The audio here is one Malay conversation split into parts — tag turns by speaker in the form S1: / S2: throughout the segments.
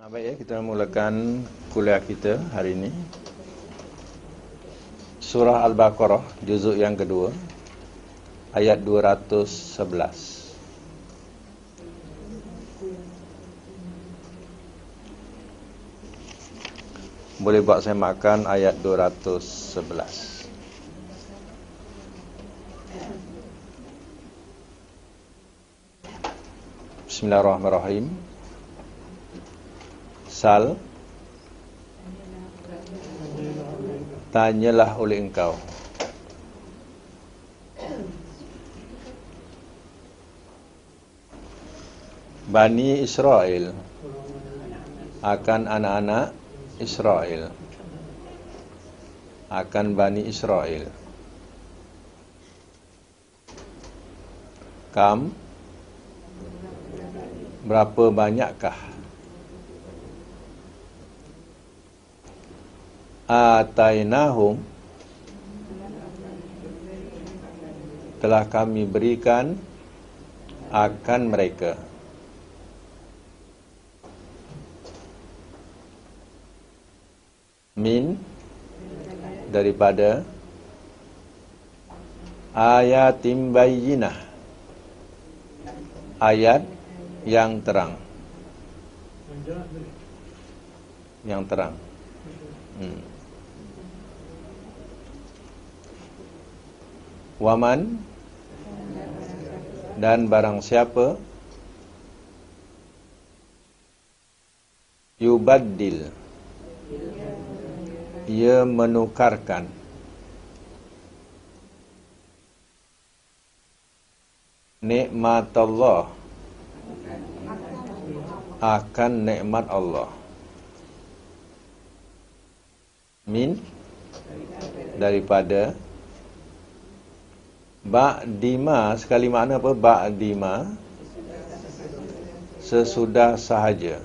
S1: Baik ya, kita mulakan kuliah kita hari ini. Surah Al-Baqarah, juzuk yang kedua, ayat 211. Boleh buat saya makan ayat 211. Bismillahirrahmanirrahim. Sal, tanyalah oleh engkau. Bani Israel akan anak-anak Israel, akan Bani Israel. Kam, berapa banyakkah? Atainahum, telah kami berikan akan mereka. Min, daripada ayatim bayyinah, ayat yang terang. Yang terang. Waman, dan barang siapa yubaddil, ia menukarkan nikmatullah, akan nikmat Allah. Min, daripada. Ba'dima, sekali makna apa? Ba'dima, sesudah sahaja.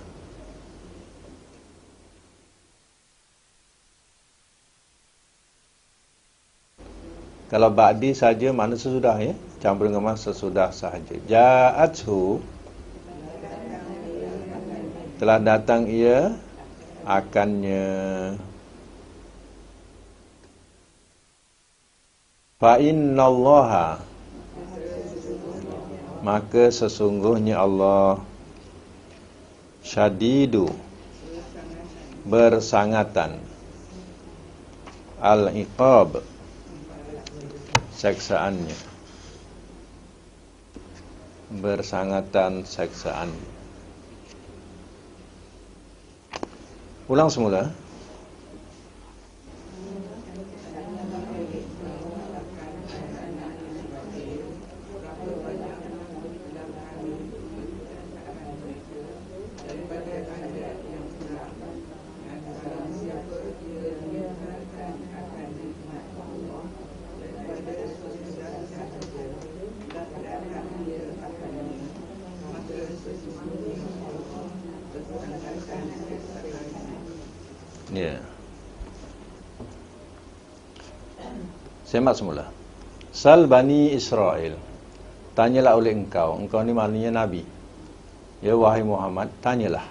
S1: Kalau ba'di saja makna sesudah ya, campur dengan sesudah sahaja. Ja'athu, telah datang ia akannya. Fa innallaha, maka sesungguhnya Allah syadidu, bersangatan, al-iqab, seksaannya, bersangatan seksaannya. Ulang semula. Ya. Semak semula. Sal Bani Israel, tanyalah oleh engkau. Engkau ni maknanya Nabi. Ya, wahai Muhammad, tanyalah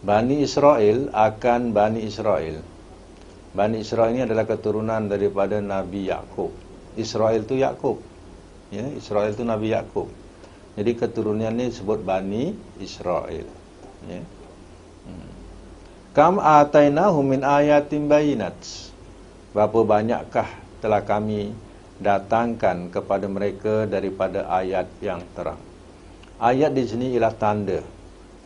S1: Bani Israel akan Bani Israel. Bani Israel ini adalah keturunan daripada Nabi Yakub. Israel tu Yakub. Ya, Israel tu Nabi Yakub. Jadi keturunannya disebut Bani Israel. Ya. Kam atainahum min ayatin bayinat, berapa banyakkah telah kami datangkan kepada mereka daripada ayat yang terang. Ayat di sini ialah tanda.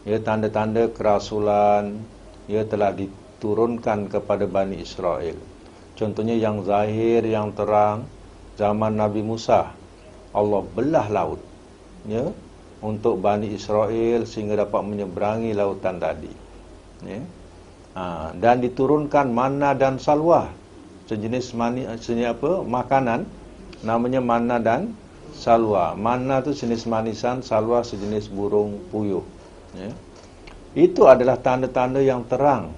S1: Ya, tanda-tanda kerasulan, ia telah diturunkan kepada Bani Israel. Contohnya yang zahir, yang terang, zaman Nabi Musa, Allah belah laut, ya, untuk Bani Israel sehingga dapat menyeberangi lautan tadi. Ya. Dan diturunkan manna dan salwa, sejenis makanan, namanya manna dan salwa. Manna itu jenis manisan, salwa sejenis burung puyuh. Ya. Itu adalah tanda-tanda yang terang,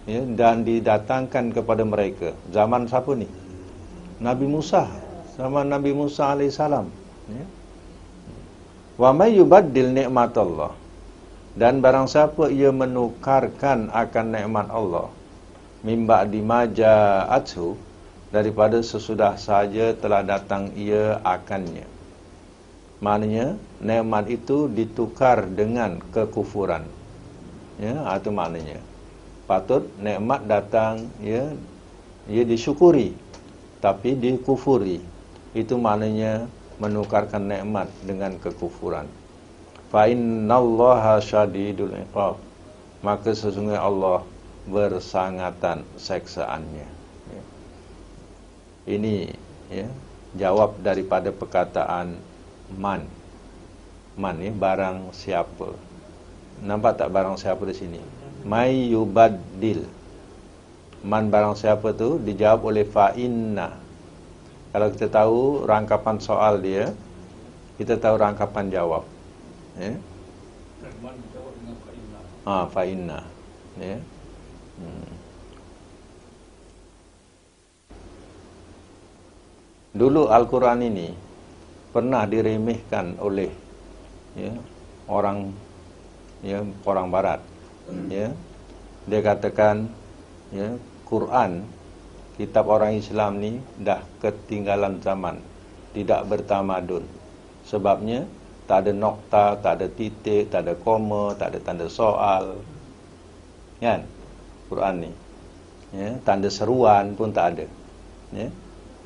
S1: ya, dan didatangkan kepada mereka. Zaman siapa ni? Nabi Musa. Zaman Nabi Musa alaihissalam. Ya. Wa may yubaddil nikmatullah, Dan barang siapa ia menukarkan akan nikmat Allah mimba dimaja'athu, daripada sesudah saja telah datang ia akannya. Maknanya nikmat itu ditukar dengan kekufuran. Ya, itu maknanya. Patut nikmat datang, ya, ia disyukuri tapi dikufuri. Itu maknanya menukarkan nikmat dengan kekufuran. Fa innallaha syadidul iqab, maka sesungguhnya Allah bersangatan seksaannya. Ya. Ini, ya, jawab daripada perkataan man. Man ni barang siapa. Nampak tak barang siapa di sini? May yubaddil. Man barang siapa tu dijawab oleh fa inna. Kalau kita tahu rangkapan soal dia, kita tahu rangkapan jawab. Ya. Fa inna. Ya. Dulu Al-Quran ini pernah diremehkan oleh, ya, orang barat. Ya. Dia katakan, ya, Quran, kitab orang Islam ni dah ketinggalan zaman, tidak bertamadun. Sebabnya tak ada nokta, tak ada titik, tak ada koma, tak ada tanda soal. Kan? Quran ni. Ya, tanda seruan pun tak ada. Ya.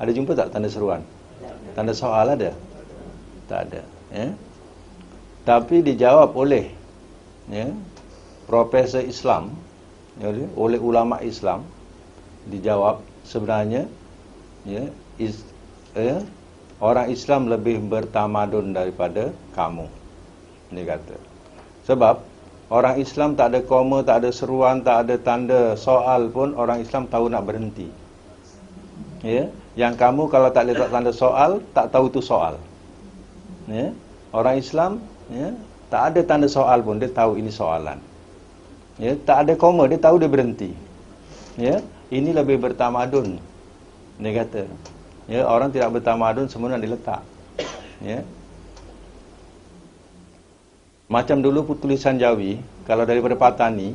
S1: Ada jumpa tak tanda seruan? Tanda soal ada? Tak ada. Ya. Tapi dijawab oleh, ya, profesor Islam, ya, oleh ulama Islam, dijawab sebenarnya, ya, orang Islam lebih bertamadun daripada kamu. Dia kata. Sebab orang Islam tak ada koma, tak ada seruan, tak ada tanda soal pun orang Islam tahu nak berhenti. Ya, yang kamu kalau tak letak tanda soal, tak tahu tu soal. Ya, orang Islam, ya, tak ada tanda soal pun dia tahu ini soalan. Ya, tak ada koma dia tahu dia berhenti. Ya, ini lebih bertamadun. Dia kata. Ya, orang tidak bertamadun semua nak diletak. Ya. Macam dulu tulisan Jawi, kalau daripada Patani,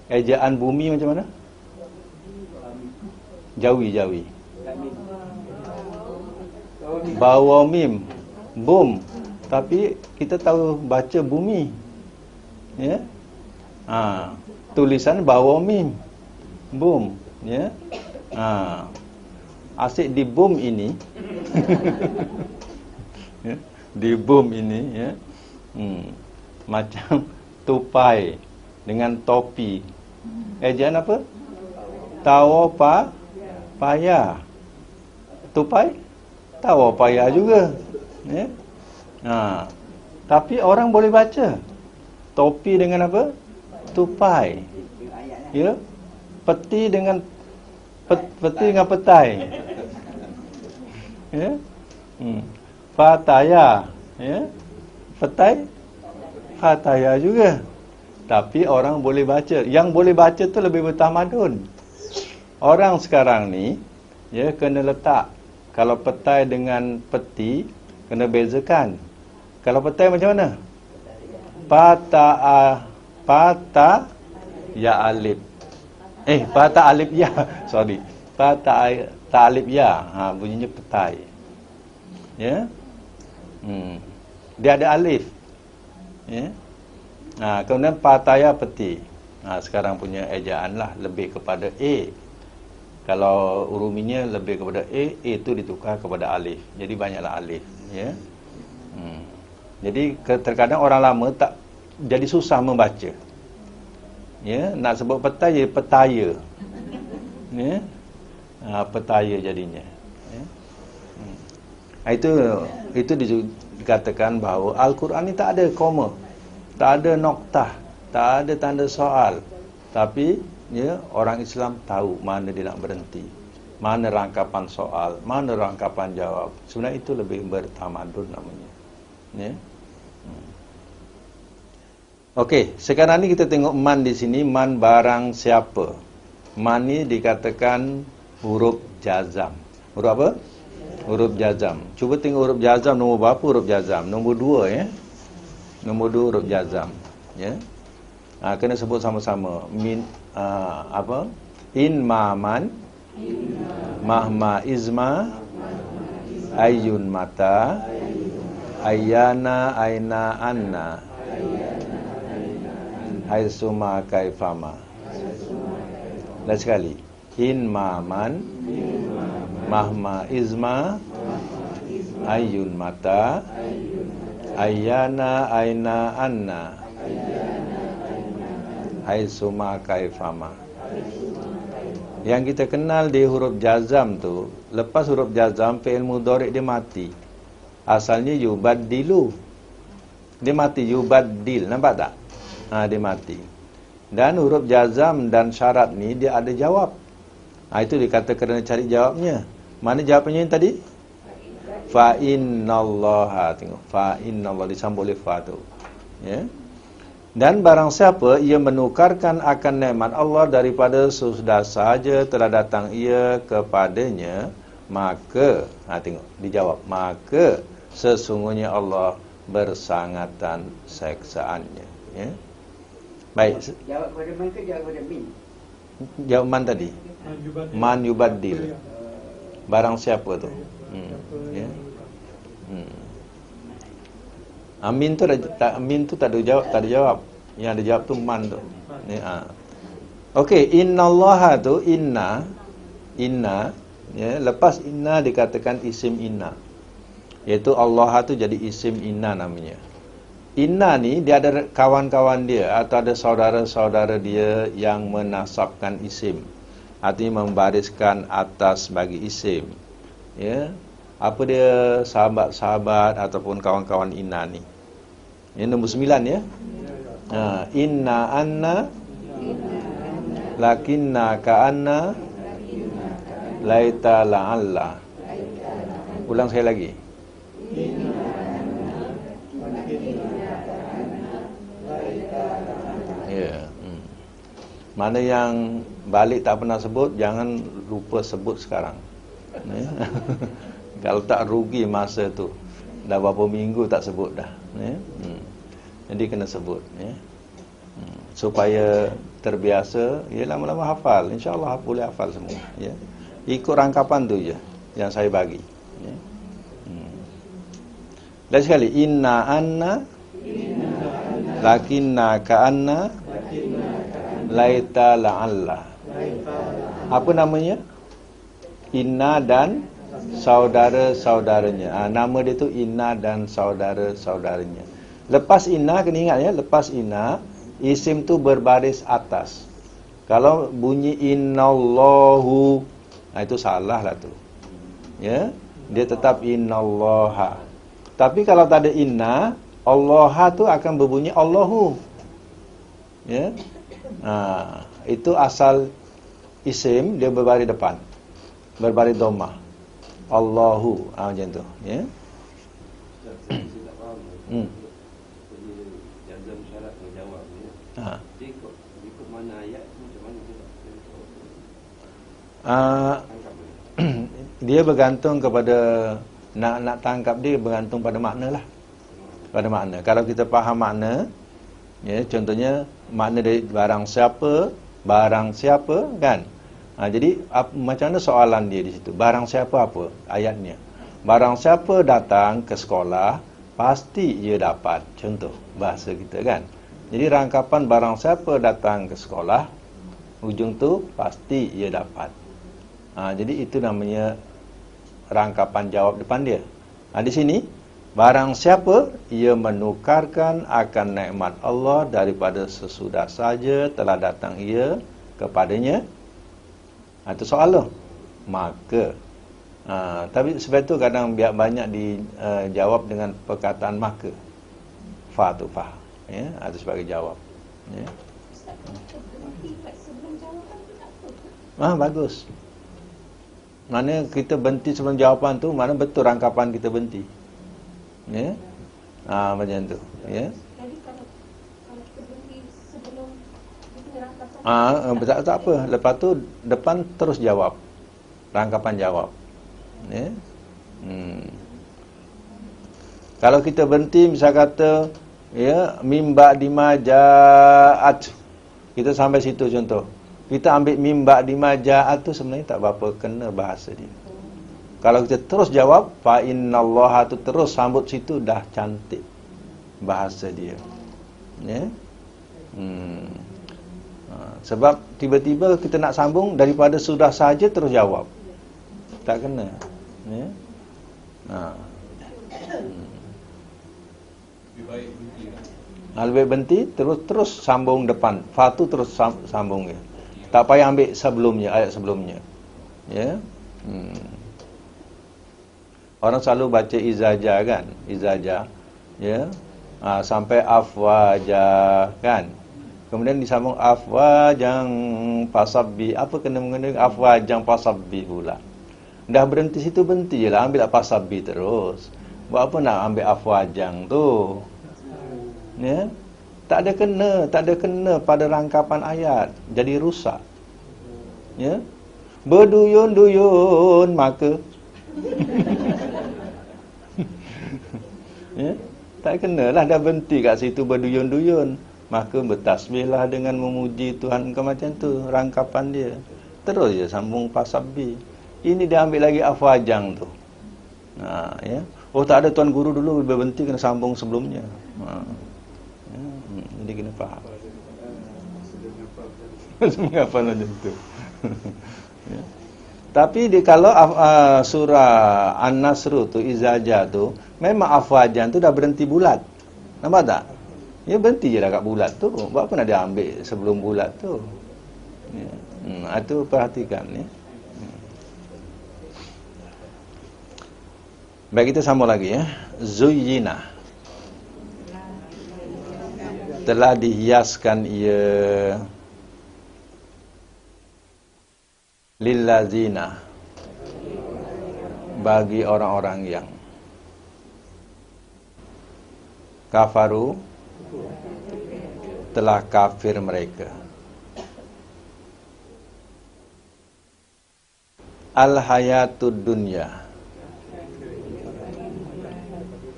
S1: ejaan bumi macam mana? Jawi. Bawa mim, boom. Tapi kita tahu baca bumi. Ya. Tulisan bawa mim, boom. Ya. Asyik di boom ini. Ya, di boom ini, ya. Macam tupai dengan topi. Ejaan apa? Tawa paya. Tupai tawa paya juga. Ya. Tapi orang boleh baca. Topi dengan apa? Tupai. Ya. Peti dengan petai. Ya. Fataya, ya. Petai fataya juga. Tapi orang boleh baca. Yang boleh baca tu lebih bertamadun. Orang sekarang ni, ya, kena letak. Kalau petai dengan peti kena bezakan. Kalau petai macam mana? Pata ya alif. Pata alif ya. Sorry. Pata alif ya. Bunyinya petai. Ya. Dia ada alif. Ya. Kemudian pataya peti. Sekarang punya ejaan lah lebih kepada A. Kalau uruminya lebih kepada A itu ditukar kepada alif. Jadi banyaklah alif. Ya. Jadi terkadang orang lama tak jadi susah membaca. Ya, nak sebut petai jadi petaya. Ya. Petaya jadinya. Ya. Itu dikatakan bahawa Al-Quran ni tak ada koma, tak ada noktah, tak ada tanda soal. Tapi, ya, orang Islam tahu mana dia nak berhenti, mana rangkapan soal, mana rangkapan jawab. Sebenarnya itu lebih bertamadun namanya. Ya. Okey, sekarang ni kita tengok man di sini, man barang siapa. Man ni dikatakan huruf jazam. Huruf apa? Huruf jazam. Cuba tengok huruf jazam nombor berapa huruf jazam? Nombor 2, ya. Nombor 2 huruf jazam, ya. Kena sebut sama-sama. Apa? In maman, mahma izma, ayun mata, ayana aina anna, haisuma kaifama. Lagi sekali. In maman, mahma izma, ayun mata, ayana aina anna, haisuma kaifama. Yang kita kenal di huruf jazam tu, lepas huruf jazam fi'il mudhari' dia mati. Asalnya yubaddilu. Dia mati, yubaddil. Nampak tak? Dia mati. Dan huruf jazam dan syarat ni dia ada jawab. Itu dikata kerana cari jawabnya. Mana jawapannya yang tadi? Fa innallaha. Tengok, fa innallah disambung oleh fa tu. Ya. Dan barang siapa ia menukarkan akan nikmat Allah daripada sesudah saja telah datang ia kepadanya, maka tengok dijawab, maka sesungguhnya Allah bersangatan seksaannya. Ya. Baik.
S2: Jawab kepada man ke jawab kepada min?
S1: Jawab man tadi. Man yubaddil. Barang siapa tu? Ya. Amin tu tak ada jawab, tak ada jawab. Yang ada jawab tu man tu. Ni Okey, innallaha tu inna ya, lepas inna dikatakan isim inna. Iaitu Allah tu jadi isim inna namanya. Inna ni dia ada kawan-kawan dia atau ada saudara-saudara dia yang menasabkan isim. Artinya membariskan atas bagi isim. Ya. Apa dia sahabat-sahabat ataupun kawan-kawan inna ni. Ini nombor 9 ya. Inna anna lakinna ka'anna laita la'alla. Ulang sekali lagi. Ya. Mana yang balik tak pernah sebut, jangan lupa sebut sekarang. Ya. Kalau tak rugi masa tu. Dah berapa minggu tak sebut dah. Ya? Jadi kena sebut. Ya? Supaya terbiasa, ya lama-lama hafal. InsyaAllah boleh hafal semua. Ya? Ikut rangkapan tu je yang saya bagi. Ya? Lagi sekali. Inna anna lakinna ka'anna laita la'alla. Apa namanya? Inna dan saudara-saudaranya. Nama dia tu inna dan saudara-saudaranya. Lepas inna, kena ingat ya, lepas inna isim tu berbaris atas. Kalau bunyi innallahu, itu salah lah tu. Ya, dia tetap innallaha. Tapi kalau tak ada inna, Allah tu akan berbunyi Allahu. Ya. Itu asal isim dia berbaris depan. Berbaris dhammah. Allahu, macam tu, ya.
S3: Jazam syarat menjawab ni. Ikut mana ayat macam mana
S1: dia bergantung kepada nak tangkap dia bergantung pada makna lah. Pada makna. Kalau kita faham makna, ya, contohnya makna dari barang siapa kan? Jadi macam mana soalan dia di situ? Barang siapa apa ayatnya? Barang siapa datang ke sekolah, pasti ia dapat. Contoh bahasa kita kan. Jadi rangkapan barang siapa datang ke sekolah, ujung tu pasti ia dapat. Jadi itu namanya rangkapan jawab depan dia. Di sini barang siapa ia menukarkan akan nikmat Allah daripada sesudah saja telah datang ia kepadanya. Itu soalan. Maka tapi sebab itu kadang biar banyak dijawab dengan perkataan maka. Fa tu fa. Ya, itu sebagai jawab. Ya. Bagus. Mana kita berhenti sebelum jawapan tu, mana betul rangkapan kita berhenti. Ya. Macam tu, ya. Tak apa. Lepas tu depan terus jawab. Rangkapan jawab. Ya. Kalau kita berhenti misal kata Ya, mimba di majaat. Kita sampai situ contoh. Kita ambil mimba di majaat tu sebenarnya tak berapa kena bahasa dia. Kalau kita terus jawab fa innallaha tu terus sambut situ dah cantik bahasa dia. Ya. Sebab tiba-tiba kita nak sambung daripada sudah saja terus jawab. Tak kena. Ya. Lebih baik berhenti terus sambung depan. Fa tu terus sambung dia. Tak payah ambil sebelumnya, ayat sebelumnya. Ya. Orang selalu baca izaja kan? Izaja. Ya. Sampai afwaja kan? Kemudian disambung afwajang pasabbi. Apa kena mengenai afwajang pasabbi pula? Dah berhenti situ berhenti je lah. Ambil pasabbi terus. Buat apa nak ambil afwajang tu? Ya. Tak ada kena pada rangkapan ayat. Jadi rusak. Ya. Berduyun-duyun maka ya. Tak kenalah dah berhenti kat situ berduyun-duyun. Maka bertasbihlah dengan memuji Tuhan kau macam tu rangkapan dia. Terus je sambung pasabbi. Ini dia ambil lagi afwajang tu. Ya. Oh tak ada tuan guru dulu berhenti kena sambung sebelumnya. Ya. Jadi kena faham. Mengapa macam tu? Ya. Tapi kalau surah An-Nasr tu izaja tu memang afwajan tu dah berhenti bulat. Nampak tak? Ya berhenti je dah kat bulat tu. Buat apa nak dia ambil sebelum bulat tu? Ya. Itu perhatikan ya. Baik, kita sambung lagi ya. Zuyyina. Telah dihiaskan ia lillazina bagi orang-orang yang kafaru telah kafir mereka. Al-hayatud dunya.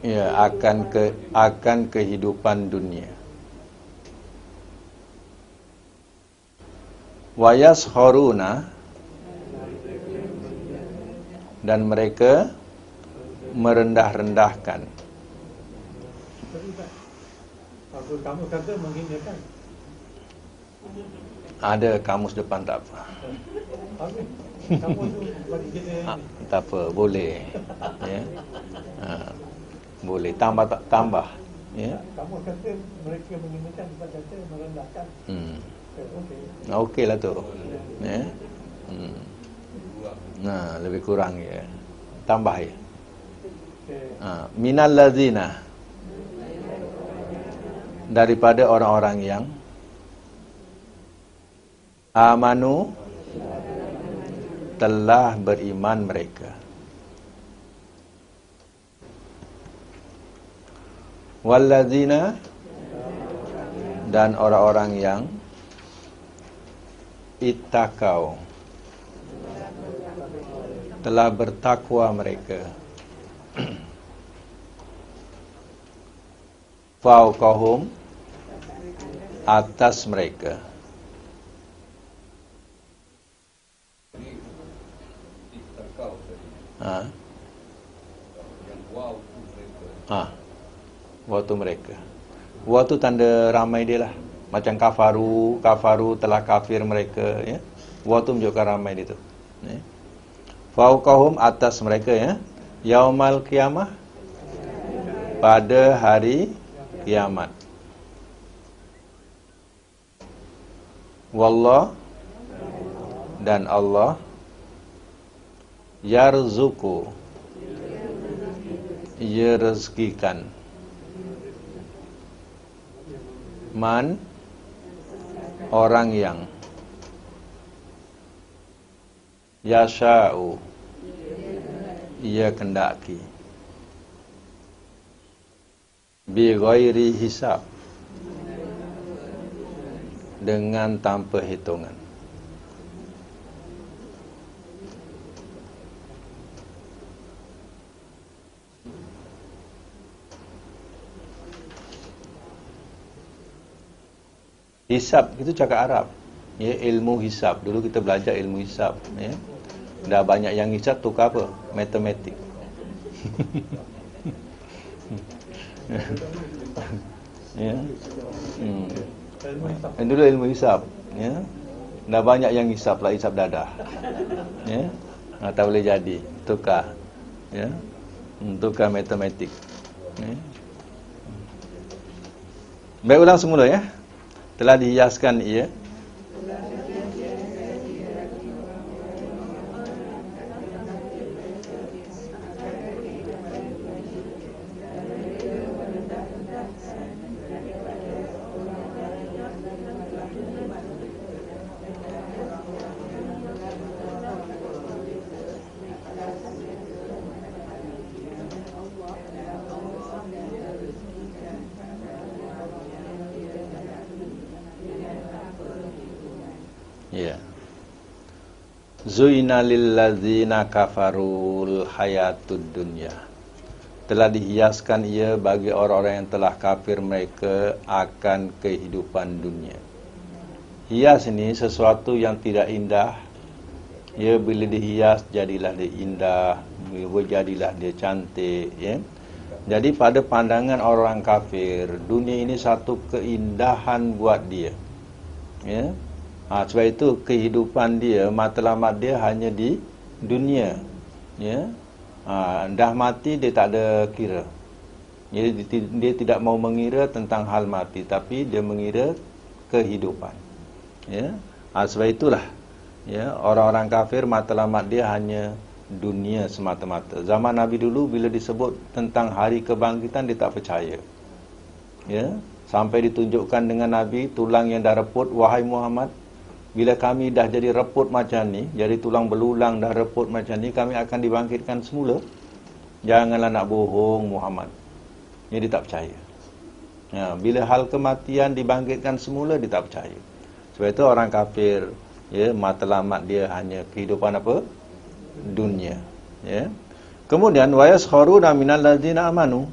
S1: Ya, akan kehidupan dunia. Wa yaskhuruna, dan mereka merendah-rendahkan.
S4: Kamu kata menghinakan.
S1: Ada kamus depan tak apa.
S4: Kamu tu bagi kita
S1: tak apa, boleh. Ya. Boleh tambah ya.
S4: Kamu kata mereka menghinakan, kita kata merendahkan.
S1: Okeylah tu. Ya. Lebih kurang ya. Tambah ya. Minal ladzina, daripada orang-orang yang amanu, telah beriman mereka. Walladzina, dan orang-orang yang ittaqau, telah bertakwa mereka. Fauqahum, atas mereka. Waktu mereka. Waktu tanda ramai dia lah. Macam kafaru telah kafir mereka ya. Waktu menunjukkan ramai dia tu. Ya. Fauqahum, atas mereka ya. Yaumal qiyamah, pada hari kiamat. Wallah, dan Allah yarzuku, ia rezekikan man, orang yang yasha'u, ia kendaki, bi ghairi hisab, dengan tanpa hitungan. Hisab itu cakap Arab. Ya, ilmu hisab. Dulu kita belajar ilmu hisab, ya. Dah banyak yang hisab tukar apa? Matematik. Ya. Dulu ilmu hisab, ya. Dah banyak yang hisab lah, hisab dadah. Ya. Tak boleh jadi, tukar. Ya. Tukar matematik. Ya. Baik, ulang semula ya. Telah dihiaskan ia Zuina lillazina kafarul hayatud dunya. Telah dihiaskan ia bagi orang-orang yang telah kafir mereka akan kehidupan dunia. Hias ini sesuatu yang tidak indah. Ya, bila dihias jadilah dia indah, jadilah dia cantik, ya. Jadi pada pandangan orang kafir, dunia ini satu keindahan buat dia. Ya. Sebab itu kehidupan dia, matlamat dia hanya di dunia. Ya. Dah mati dia tak ada kira. Dia tidak mau mengira tentang hal mati, tapi dia mengira kehidupan. Ya. Sebab itulah, ya, orang-orang kafir matlamat dia hanya dunia semata-mata. Zaman Nabi dulu bila disebut tentang hari kebangkitan dia tak percaya. Ya. Sampai ditunjukkan dengan Nabi tulang yang dah reput, wahai Muhammad, bila kami dah jadi reput macam ni, jadi tulang belulang dah reput macam ni, kami akan dibangkitkan semula. Janganlah nak bohong Muhammad. Dia tak percaya. Ya, bila hal kematian dibangkitkan semula, dia tak percaya. Sebab itu orang kafir, ya, matlamat dia hanya kehidupan apa? Dunia. Ya. Kemudian wa yaskharuna minal ladzina amanu,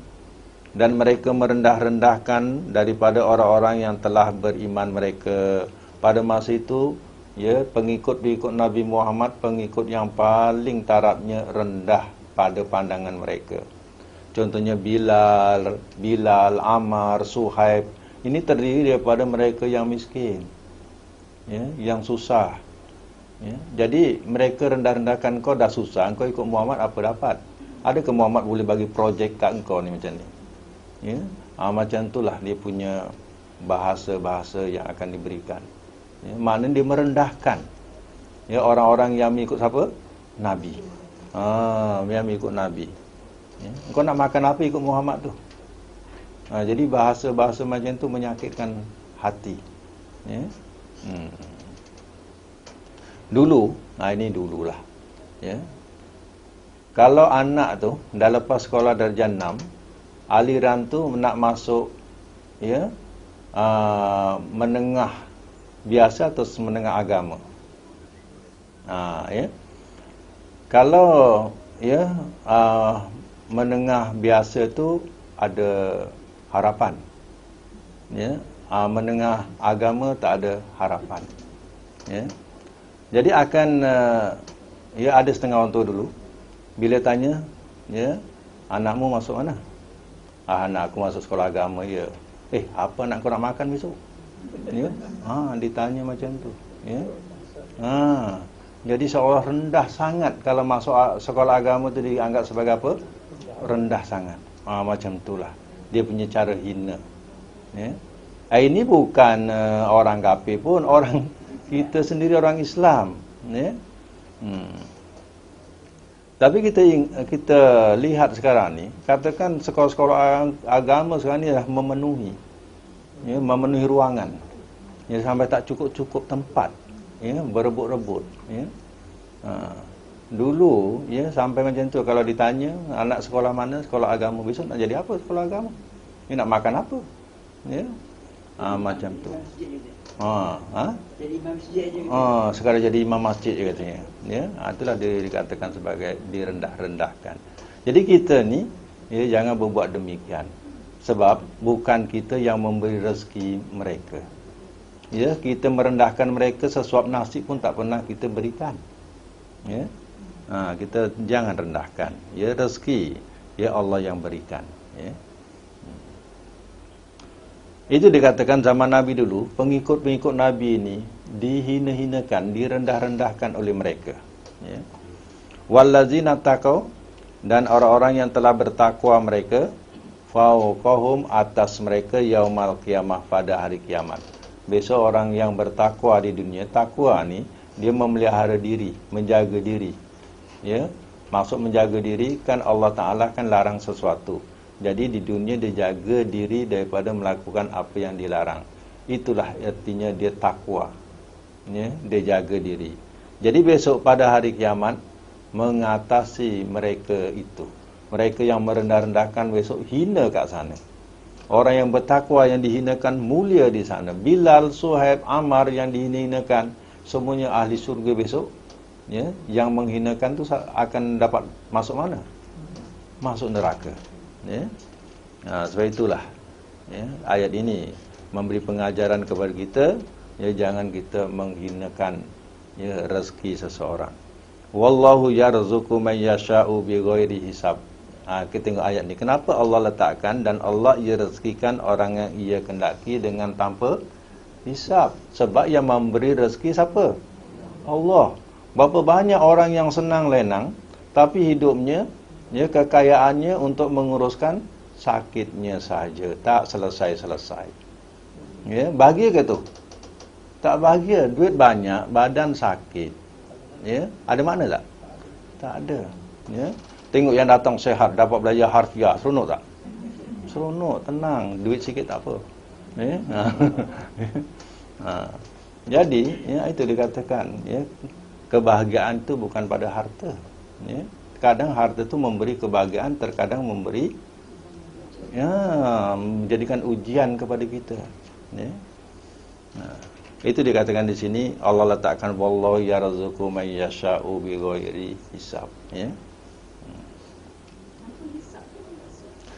S1: dan mereka merendah-rendahkan daripada orang-orang yang telah beriman mereka. Pada masa itu, ya, pengikut-pengikut Nabi Muhammad, pengikut yang paling tarafnya rendah pada pandangan mereka. Contohnya Bilal, Ammar, Suhaib. Ini terdiri daripada mereka yang miskin, ya, yang susah. Ya. Jadi mereka rendah-rendahkan kau dah susah, kau ikut Muhammad apa dapat? Adakah Muhammad boleh bagi projek kat engkau ni macam ni? Ya. Macam itulah dia punya bahasa-bahasa yang akan diberikan. Ya, maknanya dia merendahkan, ya, orang-orang yang mengikut siapa? Nabi. Yang mengikut Nabi. Ya, kau nak makan apa ikut Muhammad tu? Jadi bahasa-bahasa macam tu menyakitkan hati. Ya. Dulu, ini dululah. Ya. Kalau anak tu dah lepas sekolah darjah 6, aliran tu nak masuk, ya, menengah biasa atau menengah agama. Ya. Kalau, ya, menengah biasa tu ada harapan. Ya. Menengah agama tak ada harapan. Ya. Jadi akan, ya, ada setengah orang tua dulu bila tanya, ya, anakmu masuk mana? Anak aku masuk sekolah agama, ya. Apa nak kau nak makan besok? Ya. Ditanya macam tu. Ya. Jadi seolah rendah sangat kalau masuk sekolah agama tu dianggap sebagai apa? Rendah sangat. Macam itulah. Dia punya cara hina. Ya. Ini bukan orang kafir pun, orang kita sendiri orang Islam. Ya. Tapi kita lihat sekarang ni, katakan sekolah-sekolah agama sekarang ni dah memenuhi. Ya, memenuhi ruangan. Ya, sampai tak cukup-cukup tempat. Ya, berebut-rebut. Ya. Dulu, ya, sampai macam tu kalau ditanya anak sekolah mana, sekolah agama, besok nak jadi apa sekolah agama? Dia nak makan apa? Ya. Macam tu.
S2: Jadi imam masjid je.
S1: Sekarang jadi imam masjid je katanya. Ya, itulah dia dikatakan sebagai direndah-rendahkan. Jadi kita ni, ya, jangan berbuat demikian. Sebab bukan kita yang memberi rezeki mereka. Ya, kita merendahkan mereka, sesuap nasi pun tak pernah kita berikan. Ya. Kita jangan rendahkan. Ya, rezeki ya Allah yang berikan, ya. Itu dikatakan zaman Nabi dulu, pengikut-pengikut Nabi ini dihina-hinakan, direndah-rendahkan oleh mereka, ya. Wallazina taqau, dan orang-orang yang telah bertakwa mereka, fauqahum, atas mereka, yaumal qiyamah, pada hari kiamat. Besok orang yang bertakwa di dunia, takwa ni dia memelihara diri, menjaga diri, ya. Maksud menjaga diri kan Allah Ta'ala kan larang sesuatu. Jadi di dunia dia jaga diri daripada melakukan apa yang dilarang. Itulah artinya dia takwa, ya, dia jaga diri. Jadi besok pada hari kiamat mengatasi mereka itu. Mereka yang merendah-rendahkan besok hina kat sana. Orang yang bertakwa yang dihinakan mulia di sana. Bilal, Suhaib, Ammar yang dihinakan, semuanya ahli surga besok. Ya, yang menghinakan tu akan dapat masuk mana? Masuk neraka. Ya. Sebab itulah, ya, ayat ini memberi pengajaran kepada kita, ya, jangan kita menghinakan, ya, rezeki seseorang. Wallahu yarzuqu man yasha'u bighairi hisab. Kita tengok ayat ni. Kenapa Allah letakkan dan Allah ia rezekikan orang yang ia kendaki dengan tanpa hisab? Sebab yang memberi rezeki siapa? Allah. Berapa banyak orang yang senang lenang, tapi hidupnya, ya, kekayaannya untuk menguruskan sakitnya saja, tak selesai-selesai. Ya, bahagia ke tu? Tak bahagia. Duit banyak, badan sakit. Ya, ada makna tak? Tak ada. Ya. Tengok yang datang sehat, dapat belajar harfiah, seronok tak? Seronok, tenang, duit sikit tak apa. Ya. Jadi, ya, itu dikatakan, ya, kebahagiaan itu bukan pada harta, ya. Kadang harta itu memberi kebahagiaan, terkadang memberi, ya, menjadikan ujian kepada kita, ya. Itu dikatakan di sini Allah letakkan wallahu yarzuqu man yasha'u bighairi hisab, ya.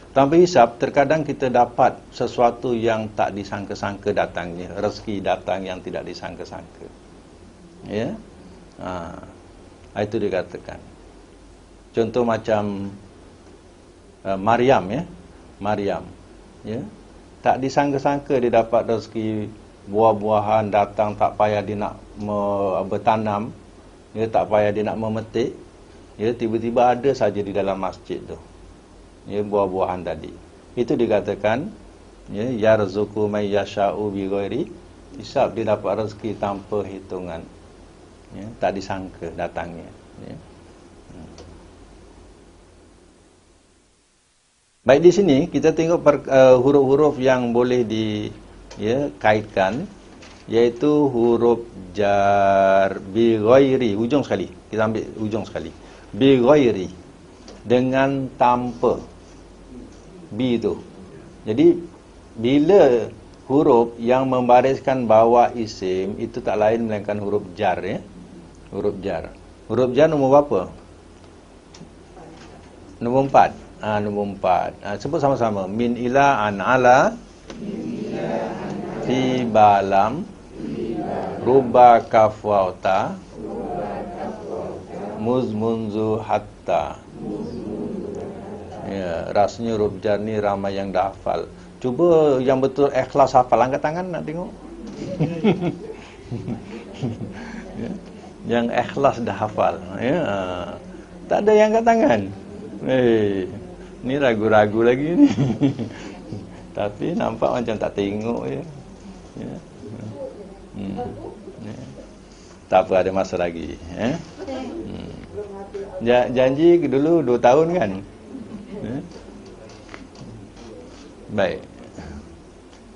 S1: Tanpa hisab, terkadang kita dapat sesuatu yang tak disangka-sangka datangnya, rezeki datang yang tidak disangka-sangka, ya. Itu dikatakan. Contoh macam Maryam, ya. Maryam, ya. Tak disangka-sangka dia dapat rezeki, buah-buahan datang, tak payah dia nak bertanam, ya, tak payah dia nak memetik, ya, tiba-tiba ada saja di dalam masjid tu, ya, buah-buahan tadi. Itu dikatakan, ya, yarzuqu may yasha'u bighairi hisab, dia dapat rezeki tanpa hitungan, ya, tak disangka datangnya, ya. Baik, di sini kita tengok huruf-huruf yang boleh kaitkan, iaitu huruf jar bi ghairi, ujung sekali. Kita ambil ujung sekali. Bi ghairi, dengan tanpa. Bi itu. Jadi bila huruf yang membariskan bawah isim itu tak lain melainkan huruf jar, ya. Huruf jar. Huruf jar nombor berapa? Nombor 4. Nombor 4. Sebut sama-sama. Min ila an ala, fi balam, ruba kafwauta, muz munzu hatta. Ya, rasanya huruf jar ni ramai yang dah hafal. Cuba yang betul ikhlas hafal, angkat tangan nak tengok. Ya, yang ikhlas dah hafal, ya. Tak ada yang angkat tangan. Ni ragu-ragu lagi ni. Tapi nampak macam tak tengok, ya. Ya. Ya. Tak apa, ada masa lagi, ya. Janji dulu 2 tahun kan, ya. Baik,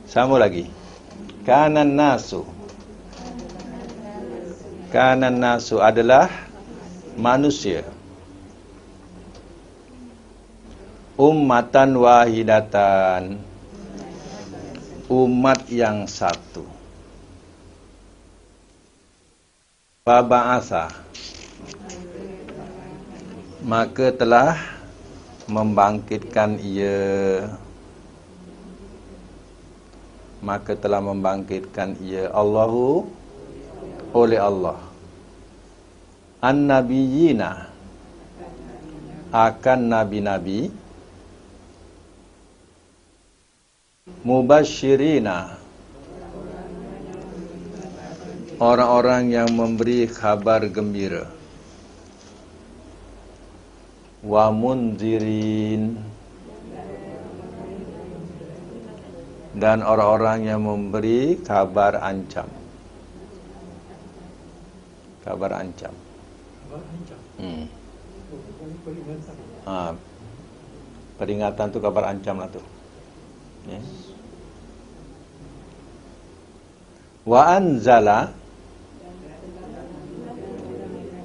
S1: sambung lagi. Kanan nasu. Kanan nasu adalah manusia. Ummatan wahidatan, umat yang satu. Faba'asa, maka telah membangkitkan ia maka telah membangkitkan ia Allahu oleh Allah an-nabiyina akan nabi-nabi mubasyirina orang-orang yang memberi kabar gembira wa munzirin dan orang-orang yang memberi kabar ancam. Kabar ancam. Peringatan tu kabar ancam lah tu. Ya. Wa anzala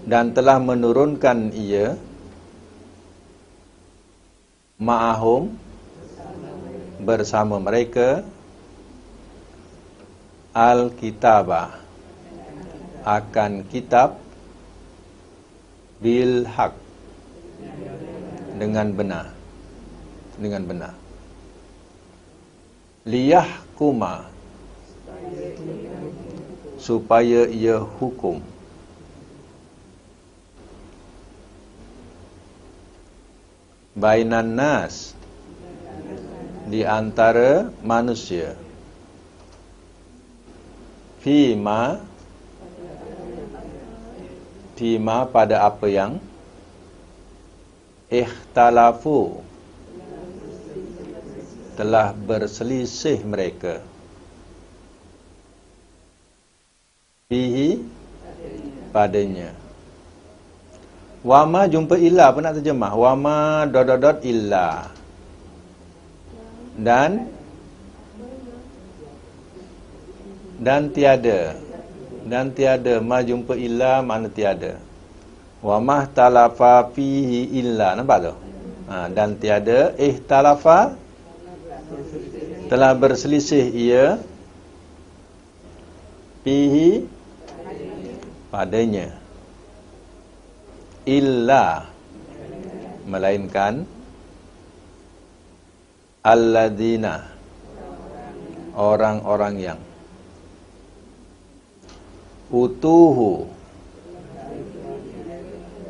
S1: dan telah menurunkan ia ma'ahum bersama mereka al-kitabah akan kitab bil haq dengan benar liyahkuma supaya ia hukum bainan nas di antara manusia fima pada apa yang ikhtalafu telah berselisih mereka fihi padanya. Wama jumpa illa apa nak terjemah? Wama ... illa dan tiada ma jumpa illa makna tiada. Wa mahtalafa fihi illa, nampak tu? Dan tiada ihtalafa telah berselisih ia fihi padanya illa melainkan alladzina orang-orang yang utuhu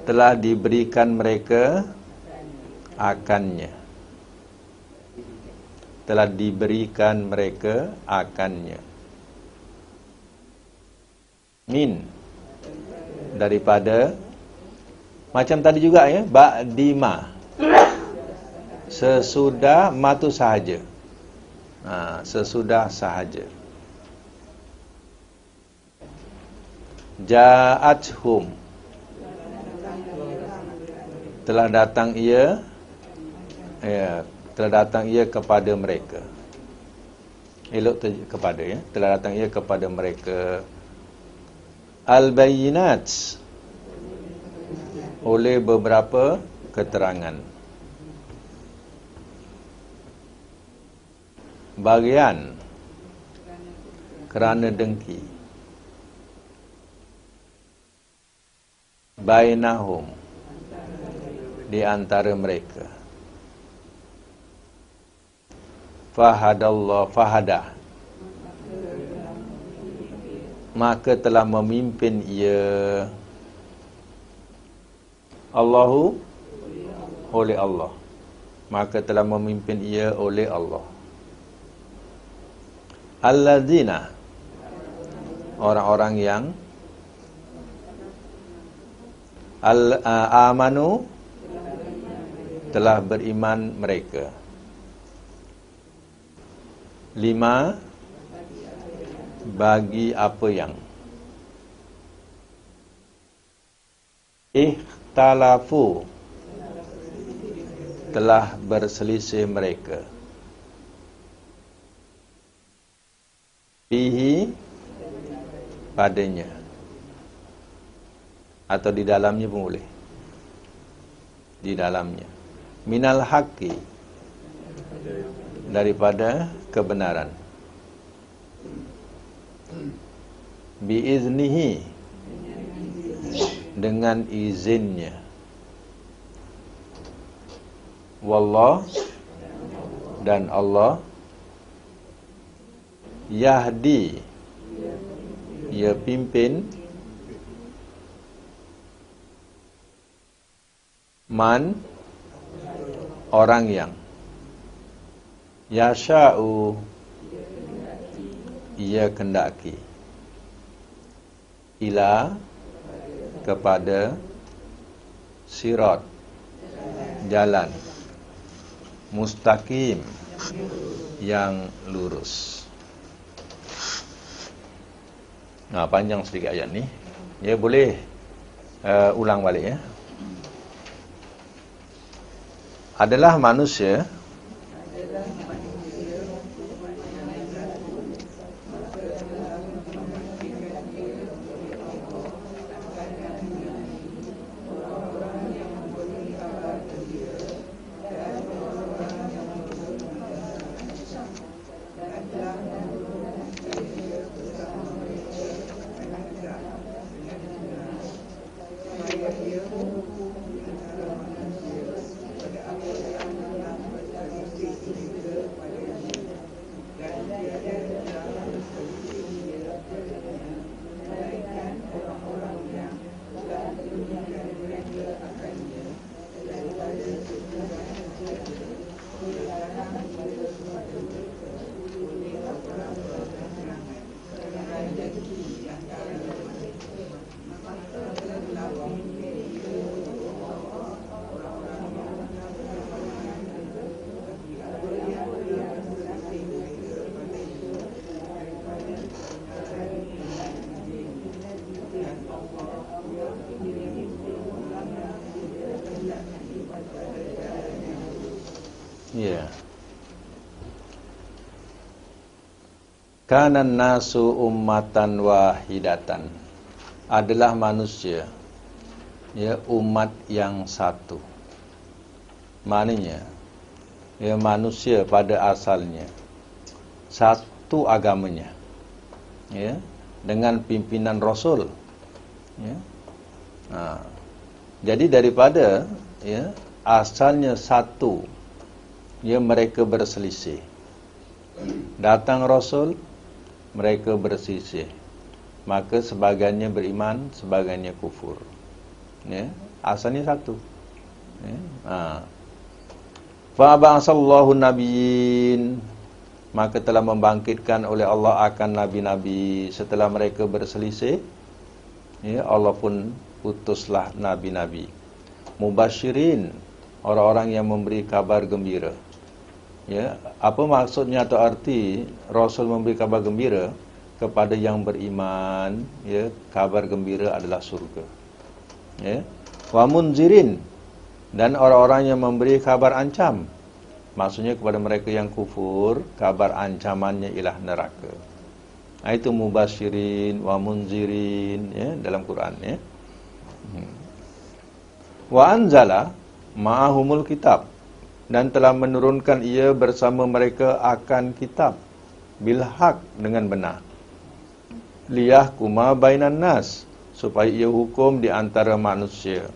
S1: telah diberikan mereka akannya, min daripada macam tadi juga ya, ba'dima sesudah matu sahaja. Sesudah sahaja. Ja'athum telah datang ia kepada mereka. Kepada ya, telah datang ia kepada mereka al-bayyinat oleh beberapa keterangan. Bagian kerana dengki. Bainahum di antara mereka. Fahadah maka telah memimpin ia Allahu oleh Allah. Maka telah memimpin ia oleh Allah. Alladzina orang-orang yang amanu telah beriman mereka. 5 bagi apa yang ikhtalafu telah berselisih mereka fihi padanya atau di dalamnya pun boleh. Di dalamnya minal haqqi daripada kebenaran, biiznihi dengan izinnya, wallah dan Allah Yahdi, ia pimpin. Man, orang yang. Yasha'u, ia kendaki. Ila, kepada. Sirat, jalan. Mustaqim, yang lurus. Nah, panjang sedikit ayat ni. Ya, boleh ulang balik ya. Adalah manusia ya. Kanan nasu ummatan wahidatan. Adalah manusia, ya, umat yang satu. Maknanya, ya, manusia pada asalnya satu agamanya, ya, dengan pimpinan Rasul, ya. Jadi daripada, ya, asalnya satu, ya, mereka berselisih. Datang Rasul, mereka berselisih. Maka sebahagiannya beriman, sebahagiannya kufur. Ya, asalnya satu. Ya. Fa ba'asallahu nabiyyin, maka telah membangkitkan oleh Allah akan nabi-nabi setelah mereka berselisih. Ya, Allah pun utuslah nabi-nabi. Mubasyirin, orang-orang yang memberi kabar gembira. Ya, apa maksudnya atau arti Rasul memberi kabar gembira kepada yang beriman? Ya, kabar gembira adalah surga. Ya, wa munzirin, dan orang-orang yang memberi kabar ancam. Maksudnya kepada mereka yang kufur, kabar ancamannya ialah neraka. Itu mubasyirin wa munzirin, ya, dalam Quran, ya. Wa anzala ma'ahumul kitab, dan telah menurunkan ia bersama mereka akan kitab bil haq, dengan benar. Liyahkuma bainan nas, supaya ia hukum di antara manusia.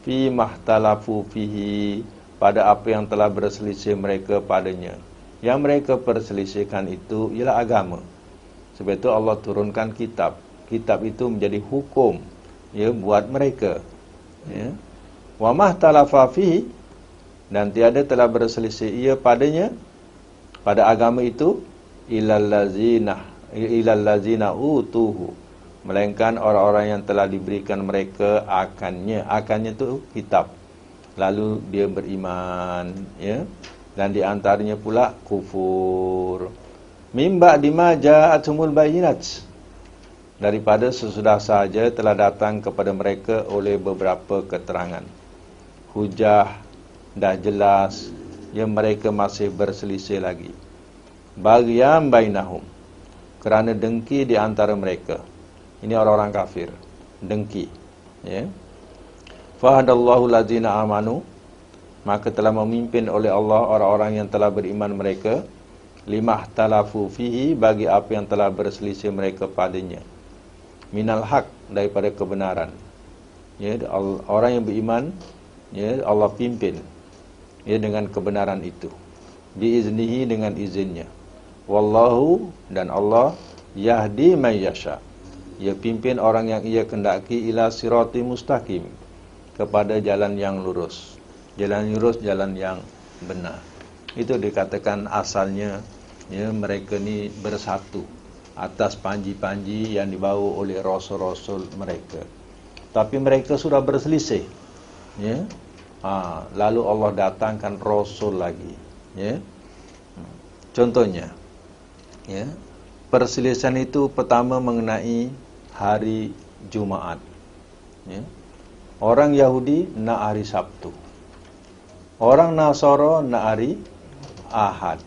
S1: Fi mahtalafu fihi, pada apa yang telah berselisih mereka padanya. Yang mereka perselisihkan itu ialah agama. Sebab itu Allah turunkan kitab. Kitab itu menjadi hukum, ya, buat mereka. Ya. Wa mahtalafa fihi, dan tiada telah berselisih ia padanya, pada agama itu, ilal ladzina utuhu, melainkan orang-orang yang telah diberikan mereka akannya itu kitab, lalu dia beriman, ya, dan di antaranya pula kufur. Mimba dimaja atumul bayinat, daripada sesudah saja telah datang kepada mereka oleh beberapa keterangan. Hujah dah jelas, yang mereka masih berselisih lagi. Baghyan bainahum, kerana dengki di antara mereka. Ini orang-orang kafir, dengki, ya. Fahadallahu ladzina amanu, maka telah memimpin oleh Allah orang-orang yang telah beriman mereka, limahtalafu fihi, bagi apa yang telah berselisih mereka padanya, minal haq, daripada kebenaran. Ya, orang yang beriman, ya, Allah pimpin, ya, dengan kebenaran itu, biiznihi, dengan izinnya. Wallahu, dan Allah yahdi may yasha. Ia pimpin orang yang ia kendaki ila sirati mustaqim, kepada jalan yang lurus. Jalan lurus, jalan yang benar. Itu dikatakan asalnya, ya, mereka ni bersatu atas panji-panji yang dibawa oleh rasul-rasul mereka. Tapi mereka sudah berselisih, ya. Lalu Allah datangkan rasul lagi, ya. Contohnya, ya, perselisihan itu pertama mengenai hari Jumaat, ya. Orang Yahudi nak hari Sabtu, orang Nasara nak hari Ahad.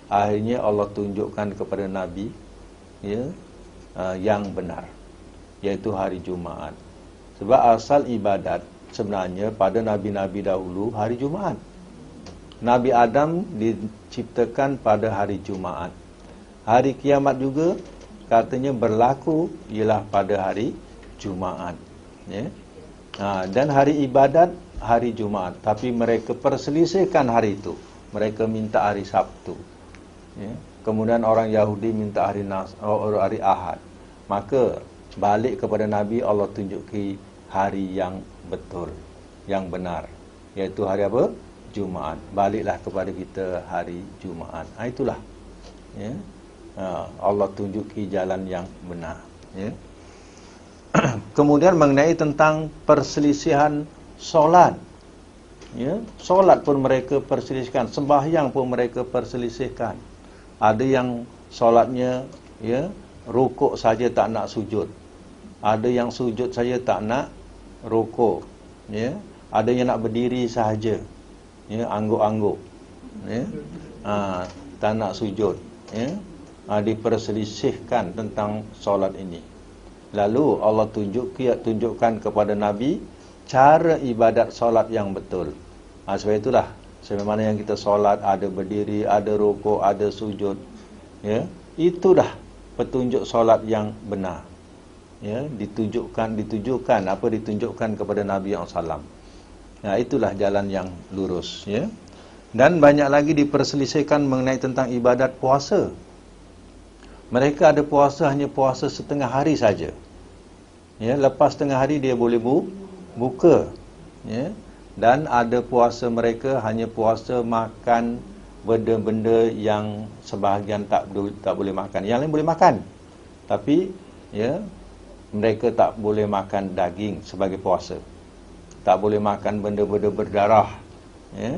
S1: Akhirnya Allah tunjukkan kepada Nabi, ya, yang benar, yaitu hari Jumaat. Sebab asal ibadat sebenarnya pada Nabi-Nabi dahulu hari Jumaat. Nabi Adam diciptakan pada hari Jumaat. Hari kiamat juga katanya berlaku ialah pada hari Jumaat, ya. Dan hari ibadat hari Jumaat, tapi mereka perselisihkan hari itu. Mereka minta hari Sabtu, ya. Kemudian orang Yahudi minta hari Ahad. Maka balik kepada Nabi, Allah tunjuki hari yang betul, yang benar, yaitu hari apa? Jumaat. Baliklah kepada kita hari Jumaat. Itulah, ya, Allah tunjuki jalan yang benar, ya. Kemudian mengenai tentang perselisihan solat, ya, solat pun mereka perselisihkan, sembahyang pun mereka perselisihkan. Ada yang solatnya, ya, rukuk saja tak nak sujud, ada yang sujud saja tak nak rukuk, ya, ada yang nak berdiri sahaja, ya, angguk-angguk, ya, tak nak sujud, ya. Diperselisihkan tentang solat ini. Lalu Allah tunjukkan kepada Nabi cara ibadat solat yang betul. Sebab itulah, sebagaimana yang kita solat ada berdiri, ada rukuk, ada sujud, ya, itu dah petunjuk solat yang benar, ya. Ditunjukkan kepada Nabi SAW. Itulah jalan yang lurus, ya. Dan banyak lagi diperselisihkan mengenai tentang ibadat puasa. Mereka ada puasa hanya puasa setengah hari saja, ya. Lepas setengah hari dia boleh buka, ya. Dan ada puasa mereka hanya puasa makan benda-benda yang sebahagian tak boleh makan. Yang lain boleh makan, tapi, ya, mereka tak boleh makan daging sebagai puasa. Tak boleh makan benda-benda berdarah, ya.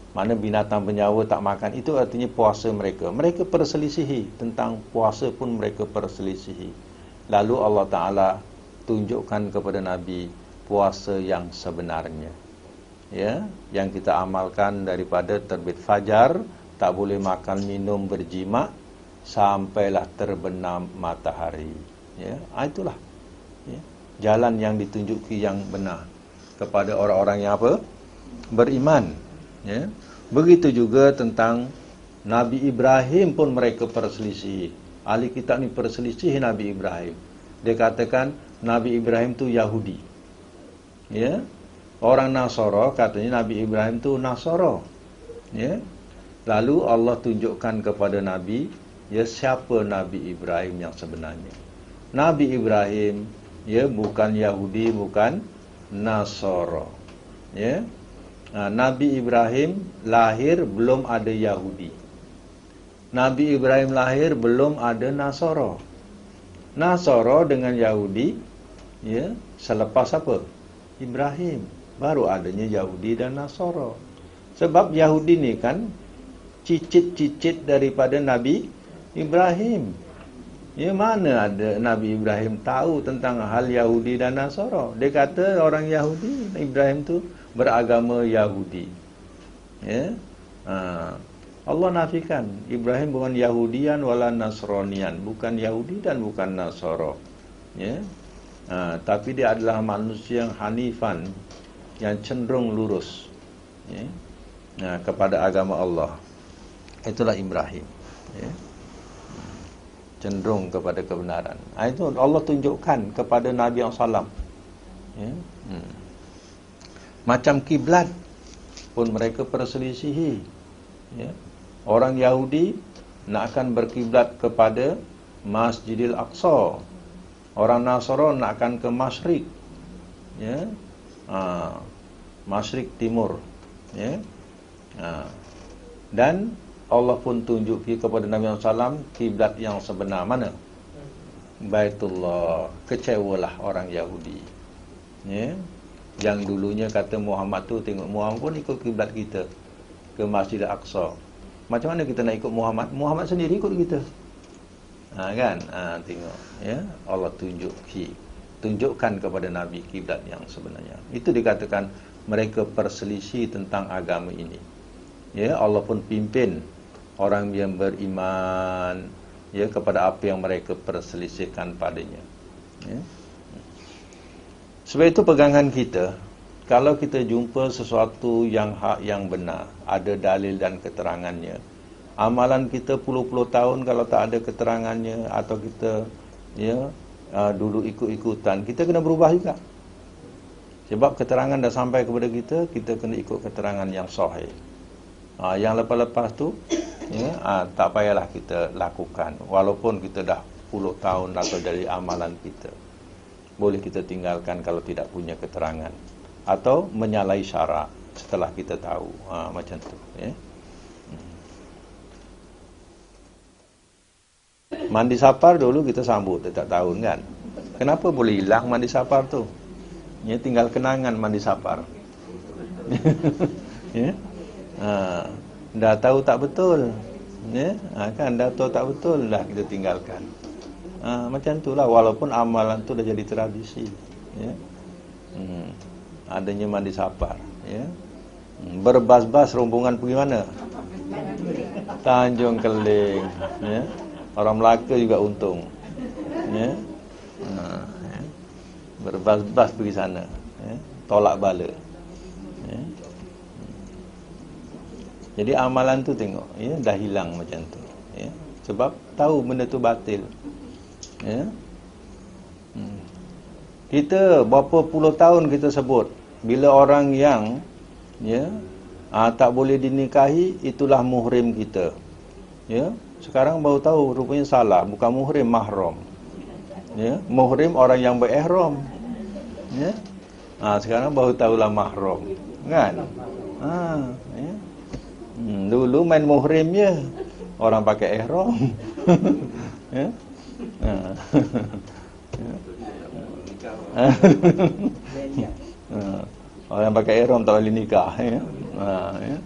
S1: Mana binatang bernyawa tak makan. Itu artinya puasa mereka. Mereka perselisihi tentang puasa pun mereka perselisihi. Lalu Allah Ta'ala tunjukkan kepada Nabi puasa yang sebenarnya, ya, yang kita amalkan daripada terbit fajar, tak boleh makan minum berjima sampailah terbenam matahari, ya. Itulah, ya, jalan yang ditunjuki yang benar kepada orang-orang yang apa? Beriman, ya. Begitu juga tentang Nabi Ibrahim pun mereka perselisih. Ahli kitab ni perselisih Nabi Ibrahim. Dia katakan Nabi Ibrahim tu Yahudi, ya. Orang Nasara katanya Nabi Ibrahim tu Nasara, ya. Lalu Allah tunjukkan kepada Nabi, ya, siapa Nabi Ibrahim yang sebenarnya. Nabi Ibrahim, ya, bukan Yahudi, bukan Nasara, ya. Nabi Ibrahim lahir belum ada Yahudi. Nabi Ibrahim lahir belum ada Nasara. Nasara dengan Yahudi, ya, selepas apa? Ibrahim. Baru adanya Yahudi dan Nasara. Sebab Yahudi ni kan cicit-cicit daripada Nabi Ibrahim. Ya, mana ada Nabi Ibrahim tahu tentang hal Yahudi dan Nasara. Dia kata orang Yahudi, Ibrahim tu beragama Yahudi, ya. Allah nafikan Ibrahim bukan Yahudian wala Nasranian, bukan Yahudi dan bukan Nasara, ya. Tapi dia adalah manusia yang hanifan, yang cenderung lurus, ya, kepada agama Allah. Itulah Ibrahim, ya, cenderung kepada kebenaran. Itu Allah tunjukkan kepada Nabi SAW, ya. Macam kiblat pun mereka perselisihi, ya. Orang Yahudi nak akan berkiblat kepada Masjidil Aqsa. Orang Nasara nak akan ke Masyrik, ya, Masyrik Timur, ya. Dan Allah pun tunjuki kepada Nabi SAW kiblat yang sebenar mana? Baitullah. Kecewalah orang Yahudi, ya. Yang dulunya kata Muhammad tu, tengok Muhammad pun ikut kiblat kita ke Masjidil Aqsa. Macam mana kita nak ikut Muhammad? Muhammad sendiri ikut kita. Kan? Tengok, ya. Allah tunjukkan kepada Nabi kiblat yang sebenarnya. Itu dikatakan mereka perselisih tentang agama ini. Ya, Allah pun pimpin orang yang beriman, ya, kepada apa yang mereka perselisihkan padanya. Ya. Sebab itu pegangan kita, kalau kita jumpa sesuatu yang hak, yang benar, ada dalil dan keterangannya, amalan kita puluh-puluh tahun kalau tak ada keterangannya, atau kita, ya, dulu ikut-ikutan, kita kena berubah juga. Sebab keterangan dah sampai kepada kita, kita kena ikut keterangan yang sahih. Yang lepas-lepas tu, ya, tak payahlah kita lakukan, walaupun kita dah puluh tahun atau dari amalan kita. Boleh kita tinggalkan kalau tidak punya keterangan, atau menyalahi syarak setelah kita tahu, macam tu, ya. Mandi sapar dulu kita sambut setiap tahun, kan. Kenapa boleh hilang mandi sapar tu? Ya, tinggal kenangan mandi sapar. Ya. Dah tahu tak betul, ya, kan, dah tahu tak betul, dah kita tinggalkan. Macam itulah, walaupun amalan tu dah jadi tradisi, ya. Adanya mandi sapar, ya. Berbas-bas rombongan pergi mana? Tanjung Keling, ya. Orang Melaka juga untung, ya. Berbas-bas pergi sana, ya. Tolak bala, ya. Jadi amalan tu tengok, ya, dah hilang macam tu, ya. Sebab tahu benda tu batil, ya. Kita berapa puluh tahun kita sebut, bila orang yang, ya, tak boleh dinikahi, itulah muhrim kita, ya. Sekarang baru tahu rupanya salah, bukan muhrim, mahram, ya. Muhrim orang yang berihram, ya. Sekarang baru tahulah mahram, kan. Ya. Dulu main muhrim je, orang pakai ihram. Ya. Orang pakai ihram tak boleh nikah, ya. Ya.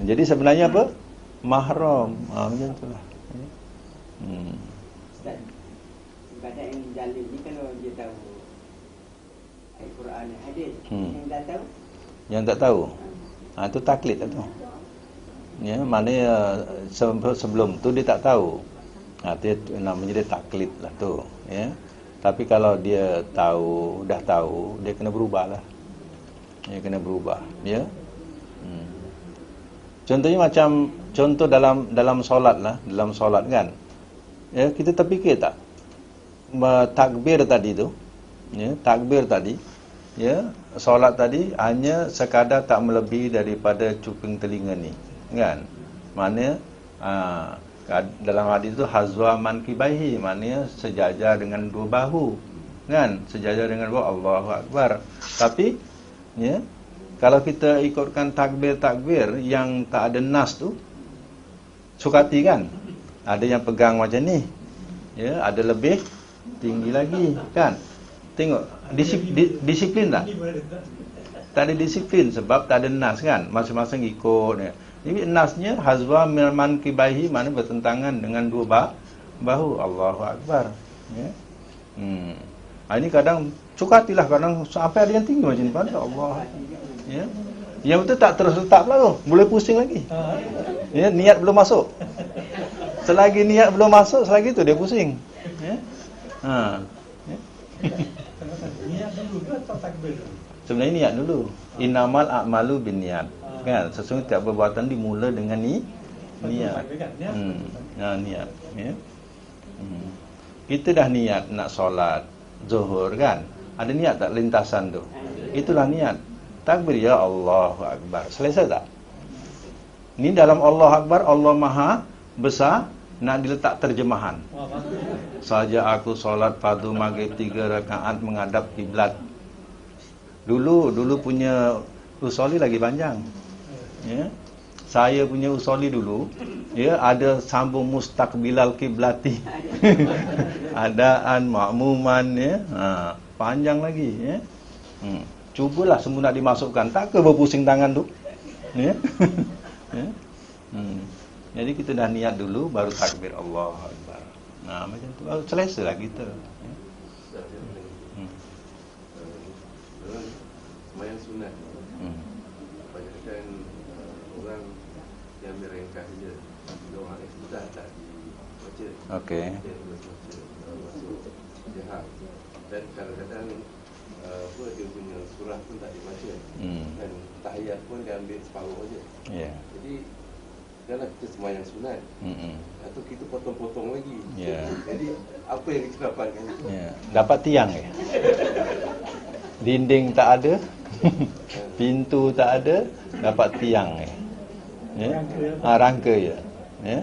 S1: Jadi sebenarnya apa? Mahram, macam itulah.
S2: Ustaz, ibadat yang jalil ni kalau dia tahu ayat Quran, hadis, yang tak tahu?
S1: Yang tak tahu, itu taklid lah tu. Ya, maknanya sebelum tu dia tak tahu. Dia namanya dia taklid lah tu, ya. Tapi kalau dia tahu, dah tahu, dia kena berubah lah. Dia kena berubah, ya. Contohnya macam contoh dalam solat lah, dalam solat, kan. Ya, kita terfikir tak? Takbir tadi tu, ya, takbir tadi, ya, solat tadi hanya sekadar tak melebihi daripada cuping telinga ni, kan. Maknanya dalam hadis tu hazwa mankibaihi, maknanya sejajar dengan dua bahu, kan, sejajar dengan bahu. Allahu Akbar. Tapi, ya, kalau kita ikutkan takbir-takbir yang tak ada nas tu, sukati, kan. Ada yang pegang macam ni, ya, ada lebih tinggi lagi, kan. Tengok disiplin tak? Tak ada disiplin sebab tak ada nas, kan. Masing-masing ikut, ya. Jadi nasnya hazwa milman kibaihi, mana bertentangan dengan dua bahu. Allahu Akbar, ya. Ini kadang sukatilah, kadang sampai ada yang tinggi macam ni, pada Allah, ya. Yang betul tak terus letak pula tu, boleh pusing lagi, ya. Niat belum masuk. Selagi niat belum masuk, selagi tu dia pusing, ya.
S4: Niat dulu ke atau takbir?
S1: Sebenarnya niat dulu. Innamal a'malu binniat, kan. Sesungguhnya tiap perbuatan dimula dengan niat. Niat, ya. Kita dah niat nak solat Zuhur, kan. Ada niat tak lintasan tu? Itulah niat. Takbir, ya Allahu Akbar. Selesai tak? Ni dalam Allah Akbar, Allah Maha Besar, nak diletak terjemahan. Saja aku solat fardu maghrib 3 rakaat menghadap kiblat. Dulu punya usoli lagi panjang. Ya. Saya punya usoli dulu, ya, ada sambung mustaqbilal kiblati. Adaan, makmuman, ya. Panjang lagi, ya. Cubalah semua nak dimasukkan, tak ke berpusing tangan tu. Ya. Ya. Jadi kita dah niat dulu baru takbir Allah Akbar. Nah, macam tu baru selesalah kita. Ya.
S3: Semayang sunat. Kebanyakan orang yang merengkah je. Orang sudah tak dibaca.
S1: Okey.
S3: Dia terus baca masuk jihad. Dan kadang-kadang dia punya surah pun tak dibaca. Dan tahiyat pun dia ambil separuh aja.
S1: Ya.
S3: Jadi dalam kita semayang sunat, atau kita potong-potong lagi.
S1: Ya.
S3: Jadi apa yang kita dapatkan?
S1: Ya. Dapat tiang ya. Dinding tak ada. Pintu tak ada, dapat tiang ya. Ya. Rangka ya. Ya.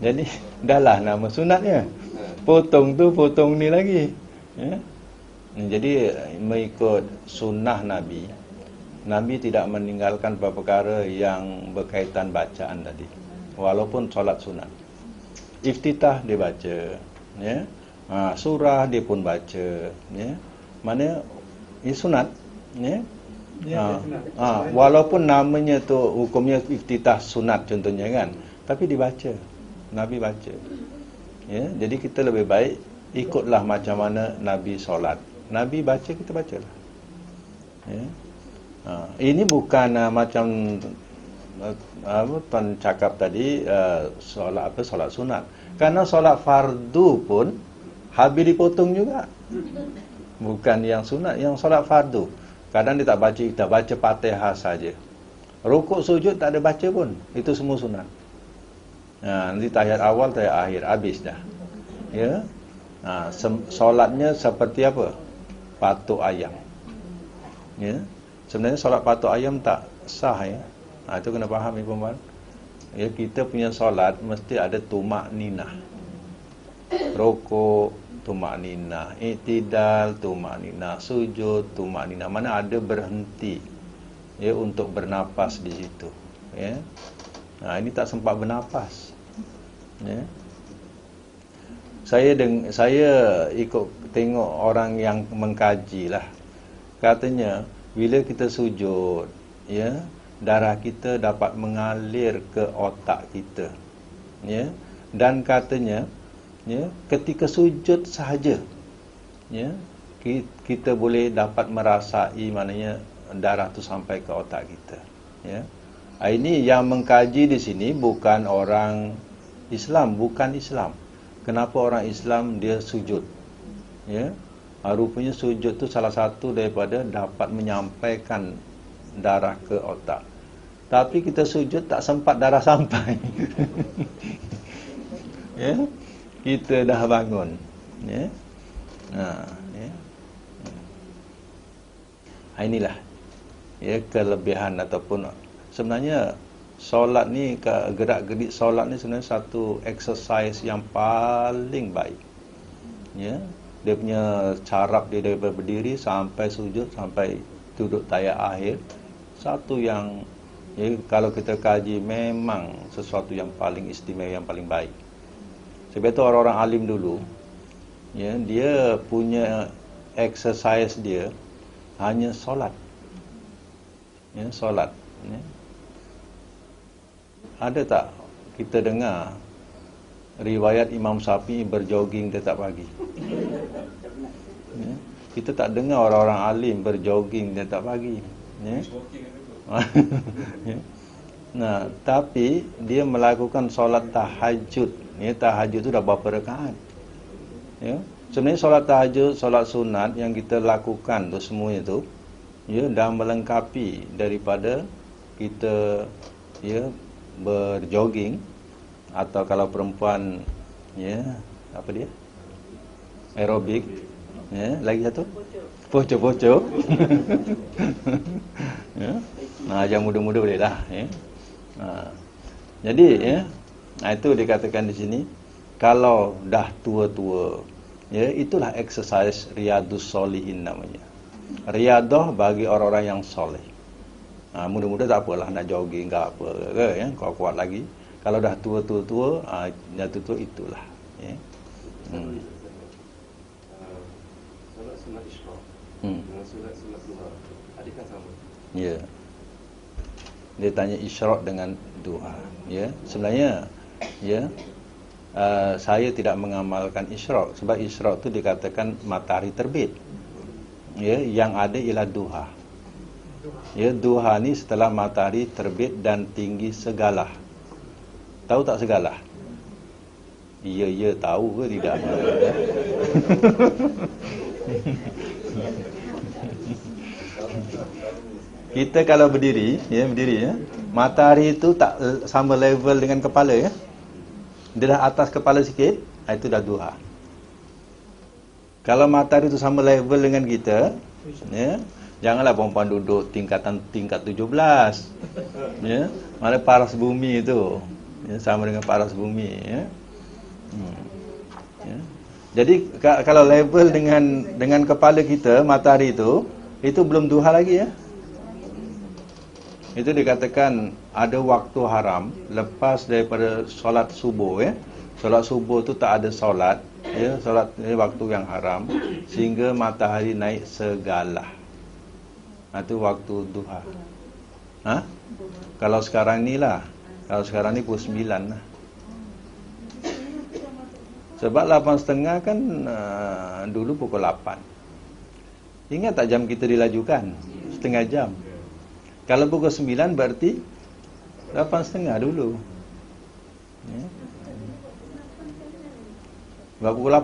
S1: Jadi dahlah nama sunatnya. Potong tu potong ni lagi. Ya. Jadi mengikut sunnah Nabi, Nabi tidak meninggalkan perkara yang berkaitan bacaan tadi. Walaupun solat sunat, iftitah dia baca, ya. Surah dia pun baca, ya. Mana ini sunat, ya. Walaupun namanya tu hukumnya iftitah sunat contohnya kan, tapi dibaca, Nabi baca. Ya, jadi kita lebih baik ikutlah macam mana Nabi solat. Nabi baca, kita bacalah. Ya. Ini bukan macam tuan cakap tadi solat sunat. Karena solat fardu pun habis dipotong juga. Bukan yang sunat, yang solat fardu. Kadang dia tak baca, kita baca Fatihah saja. Rukuk sujud tak ada baca pun. Itu semua sunat. Nanti tahiyat awal, tahiyat akhir, habis dah. Ya. Solatnya seperti apa? Patuk ayam. Ya. Sebenarnya solat patuk ayam tak sah ya. Itu kena faham ya puan. Ya, kita punya solat mesti ada tumak ninah. Rukuk tumak ninah, i'tidal tumak ninah, sujud tumak ninah. Mana ada berhenti ya untuk bernapas di situ. Ya. Ini tak sempat bernapas. Ya. Saya ikut tengok orang yang mengkaji lah. Katanya bila kita sujud, ya, darah kita dapat mengalir ke otak kita. Ya. Dan katanya, ya, ketika sujud sahaja, ya, kita boleh dapat merasai maknanya darah tu sampai ke otak kita. Ya. Ini yang mengkaji di sini bukan orang Islam, bukan Islam. Kenapa orang Islam dia sujud? Ya. Rupanya sujud tu salah satu daripada dapat menyampaikan darah ke otak. Tapi kita sujud tak sempat darah sampai. Ya. Kita dah bangun. Ya. Ya. Inilah ya kelebihan ataupun sebenarnya solat ni, gerak-gerik solat ni sebenarnya satu exercise yang paling baik. Ya. Dia punya carab dia daripada berdiri sampai sujud sampai duduk tahiyat akhir, satu yang ya, kalau kita kaji memang sesuatu yang paling istimewa, yang paling baik. Sebab itu orang-orang alim dulu, ya, dia punya exercise dia hanya solat. Ya, solat. Ya. Ada tak kita dengar riwayat Imam Syafi'i berjoging setiap pagi? Ya. Kita tak dengar orang-orang alim berjoging setiap pagi. Ya. Ya. Nah, tapi dia melakukan solat tahajud. Ya, tahajud itu dah berapa rakaat? Ya. Sebenarnya solat tahajud, solat sunat yang kita lakukan tu semua itu, ya, dah melengkapi daripada kita ya berjoging, atau kalau perempuan ya apa dia? Aerobik. Ya, lagi satu? Poco-poco. Ya. Nah, yang muda-muda boleh dah, ya. Jadi ya, itu dikatakan di sini, kalau dah tua-tua, ya, itulah exercise riyadus solihin namanya. Riyadah bagi orang-orang yang soleh. Muda-muda tak apalah, nak jogging ke apa ke, ya, kuat-kuat lagi. Kalau dah tua-tua, dah tua itulah, ya.
S3: Solat sunat isyraq dengan solat duha, adakah sama?
S1: Ya. Dia tanya isyraq dengan duha, ya. Sebenarnya, ya, saya tidak mengamalkan isyraq, sebab isyraq itu dikatakan matahari terbit. Ya, yang ada ialah duha. Ya, duha ni setelah matahari terbit dan tinggi segalah. Tahu tak segalah? Ya, tahu ke tidak? Kita kalau berdiri, ya, matahari itu tak sama level dengan kepala, ya. Dia dah atas kepala sikit, itu dah duha. Kalau matahari itu sama level dengan kita, ya, janganlah perempuan duduk tingkat 17. Ya, mana paras bumi itu, ya, sama dengan paras bumi, ya. Ya. Jadi kalau level dengan kepala kita, matahari itu belum duha lagi, ya. Itu dikatakan ada waktu haram lepas daripada solat subuh, ya. Solat subuh tu tak ada solat, ya, solat ini waktu yang haram sehingga matahari naik segalah. Itu waktu duha. Kalau sekarang ni lah, kalau sekarang ni pukul 9 lah. Sebab 8.30 kan dulu pukul 8. Ingat tak jam kita dilajukan? Setengah jam. Kalau pukul 9 berarti 8.30 dulu, ya. Sebab pukul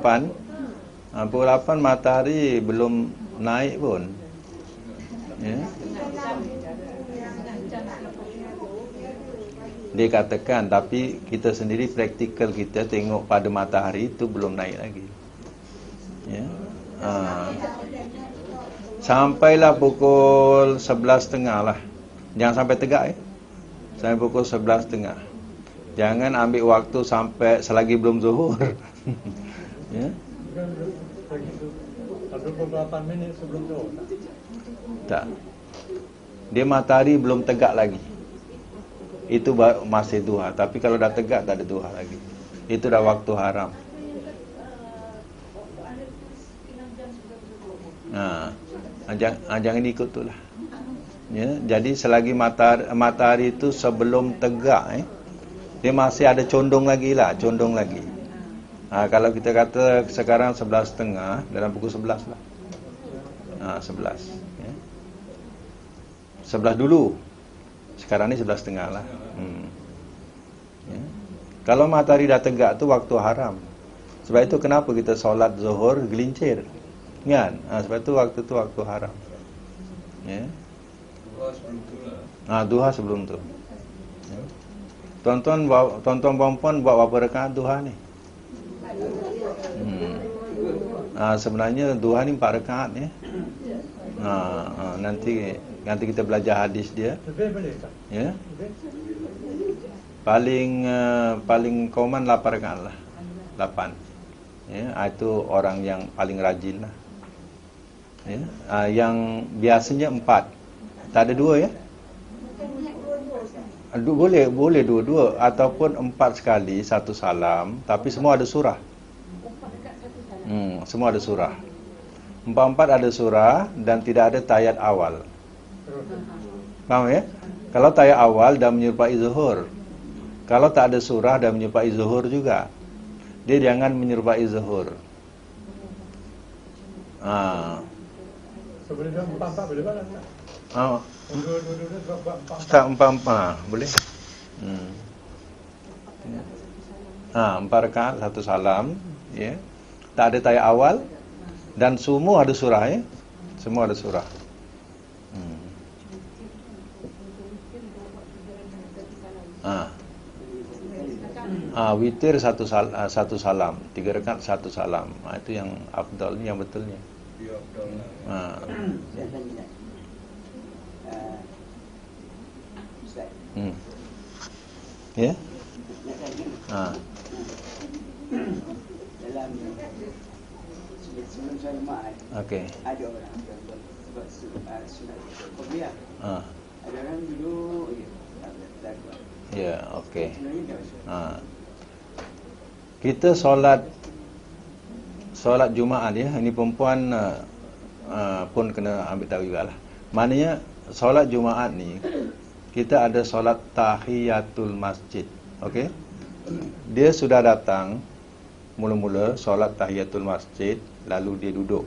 S1: 8 matahari belum naik pun, ya. Dia katakan, tapi kita sendiri praktikal kita tengok pada matahari itu belum naik lagi, ya. Sampailah pukul 11.30 lah. Jangan sampai tegak, ya. Sampai pukul 11.30. Jangan ambil waktu sampai selagi belum zuhur. Ya.
S4: Ada beberapa minit sebelum zuhur.
S1: Tak. Dia matahari belum tegak lagi. Itu masih duha. Tapi kalau dah tegak tak ada duha lagi. Itu dah waktu haram. Jangan ikut tu lah. Ya, jadi selagi matahari itu sebelum tegak, dia masih ada condong lagi. Kalau kita kata sekarang 11.30, dalam pukul 11 lah. 11, ya. 11 dulu. Sekarang ni 11.30 lah. Ya. Kalau matahari dah tegak tu waktu haram. Sebab itu kenapa kita solat zuhur gelincir, kan? Sebab itu waktu haram. Ya. Duha sebelum tu. Ya. Tuan-tuan puan buat berapa rakaat duha ni? Sebenarnya duha ni 4 rakaat, ya. Nanti kita belajar hadis dia. Ya. Paling common 8 rakaat lah. 8. Ya, itu orang yang paling rajin lah. Ya. Yang biasanya 4. Tak ada 2, ya. Boleh dua-dua ataupun 4 sekali satu salam, tapi semua ada surah. Semua ada surah. 4 ada surah dan tidak ada tayat awal. Faham, ya? Kalau tayat awal dah menyerupai zuhur. Kalau tak ada surah dah menyerupai zuhur juga. Dia jangan menyerupai zuhur.
S4: Sebelum jam 4 boleh balik tak?
S1: Tak 4 boleh. 4 rakaat satu salam, ya. Tak ada tayat awal dan semua ada surah, ya. Semua ada surah. Witir satu salam, 3 rakaat satu salam. Itu yang afdal, yang betulnya. Ya. Ha.
S2: Dalam sebelum solat Jumaat
S1: Okey.
S2: ada orang sebab sunat qabliyah.
S1: Ha.
S2: Ada orang duduk je. Tak buat.
S1: Ya, okey.
S2: Sebenarnya tak masuk.
S1: Ha. Kita solat Jumaat ya. Ini perempuan pun kena ambil tahu jugalah. Maknanya solat Jumaat ni kita ada solat tahiyatul masjid. Okey? Dia sudah datang mula-mula solat tahiyatul masjid, lalu dia duduk.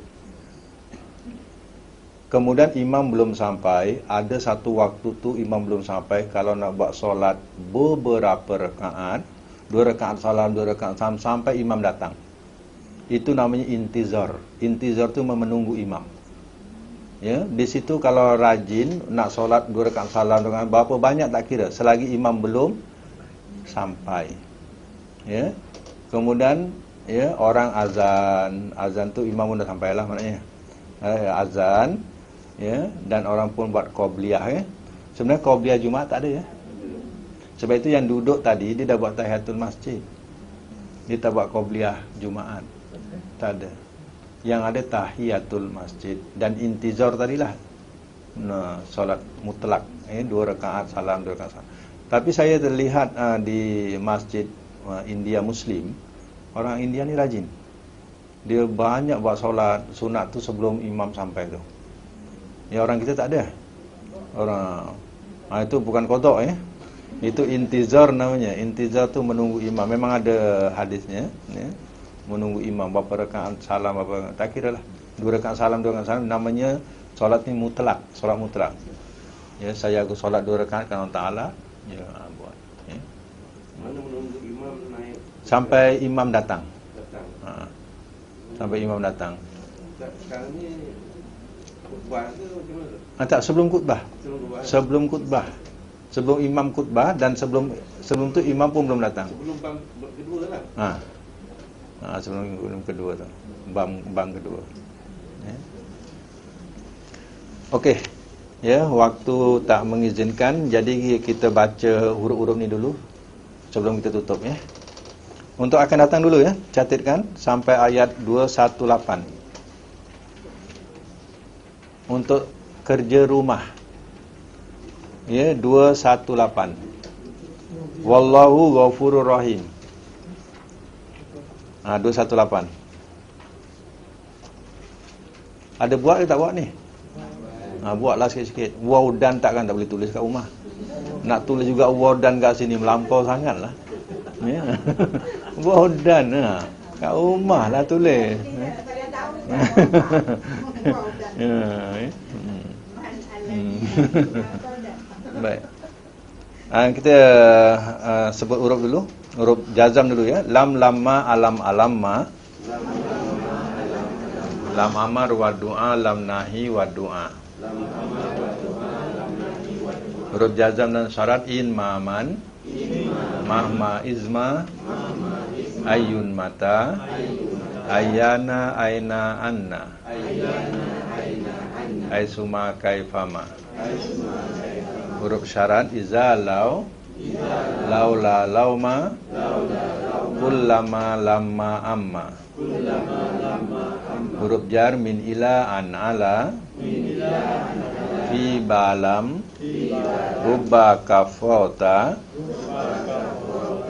S1: Kemudian imam belum sampai, ada satu waktu tu imam belum sampai, kalau nak buat solat beberapa rakaat, 2 rakaat salam, 2 rakaat salam sampai imam datang. Itu namanya intizar. Intizar tu menunggu imam. Ya, di situ kalau rajin nak solat 2 rakaat salam dengan berapa banyak tak kira, selagi imam belum sampai. Ya. Kemudian ya, orang azan tu imam pun dah sampailah maknanya. Azan ya, dan orang pun buat qabliyah ya. Sebenarnya qabliyah Jumaat tak ada ya. Sebab itu yang duduk tadi dia dah buat tahiyatul masjid. Dia tak buat qabliyah Jumaat. Tak ada. Yang ada tahiyatul masjid dan intizar tadilah. Nah, solat mutlak 2 rakaat salam, 2 rakaat salam. Tapi saya terlihat di masjid India Muslim, orang India ni rajin. Dia banyak buat solat sunat tu sebelum imam sampai tu. Ya, orang kita tak ada. Orang itu bukan qada ya. Itu intizar namanya. Intizar tu menunggu imam. Memang ada hadisnya ya. Menunggu imam berapa rakaat salam apa tak kira lah. 2 rakaat salam, 2 rakaat salam, namanya solat ni mutlak, solat mutlak. Ya, saya aku solat 2 rakaat kerana Allah Taala ya buat ya.
S3: Mana menunggu imam naik
S1: Sampai imam datang.
S3: datang.
S1: Sampai imam datang.
S3: Sekarang ni khutbah ke macam mana?
S1: Tak, sebelum khutbah.
S3: Sebelum khutbah.
S1: Sebelum imam khutbah dan sebelum tu imam pun belum datang.
S3: Sebelum bang kedua lah.
S1: Sebelum kedua tu. Bang kedua. Ya. Okey. Ya, waktu tak mengizinkan, jadi kita baca huruf-huruf ni dulu sebelum kita tutup ya. Untuk akan datang dulu ya, catatkan sampai ayat 218. Untuk kerja rumah. Ya, 218. Wallahu ghafurur rahim. 218. Ada buat ke tak buat ni? Buatlah sikit-sikit. Wow dan takkan tak boleh tulis kat rumah. Nak tulis juga wow dan kat sini melampau sangatlah. Ya. Wow dan kat rumah lah tulis. Ya. Baik. Kita sebut huruf dulu. Huruf jazam dulu ya. Lam, lamma, alam, alamma. Lam amar wa du'a, lam nahi wa du'a. Huruf jazam dan syarat in maman, mahma izma, ayun mata, ayana aina anna, aisuma kaifama. Huruf syarat iza lau, laula lauma, kullama lamma amma. Huruf jar min ila an ala, fi balam, rubba kafota,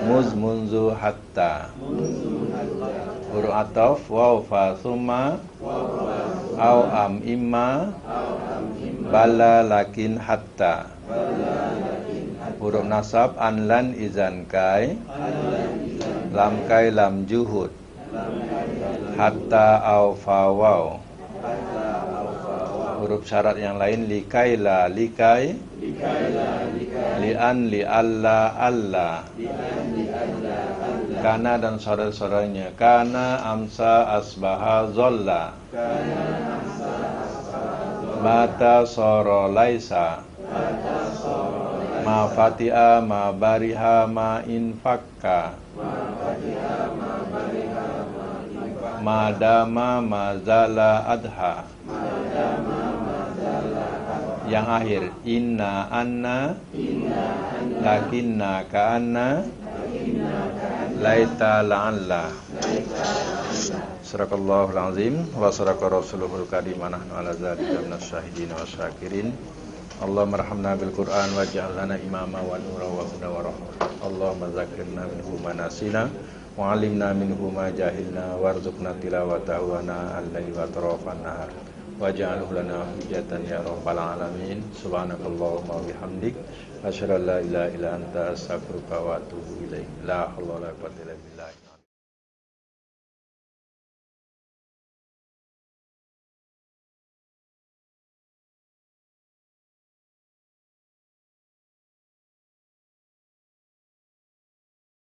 S1: muz munzu hatta. Huruf ataf waw fa summa, au am imma, bala lakin hatta. Huruf nasab an lan izan kai, lam kai lam juhud, hatta au fa waw. Huruf syarat yang lain likaila likai, lian li alla alla, kana dan saudara-saudaranya, kana amsa asbaha zolla, mata soro laisa, ma fatiha ma bariha ma infakka, madama mazala adha, Yang akhir inna anna lakinna ka'anna laita la'alla. Sadaqallahul azim wa sadaqa rasuluhul karim wa nahnu ala dzalika minas syahidin wa syakirin. Allahumma arhamna bil Qur'an waj'al lana imama wa nura wa huda wa rahmah. Allahumma zakkirna minhu ma nasina wa 'allimna minhu ma jahilna warzuqna tilawatahu ana al-laili wa atrafan nahar. Waj'alhu lana hujjatan ya rabbal alamin. Subhanakallahumma wa bihamdik asyhadu an la ilaha illa anta astaghfiruka wa atubu ilaik. La haula wa la quwwata illa billah.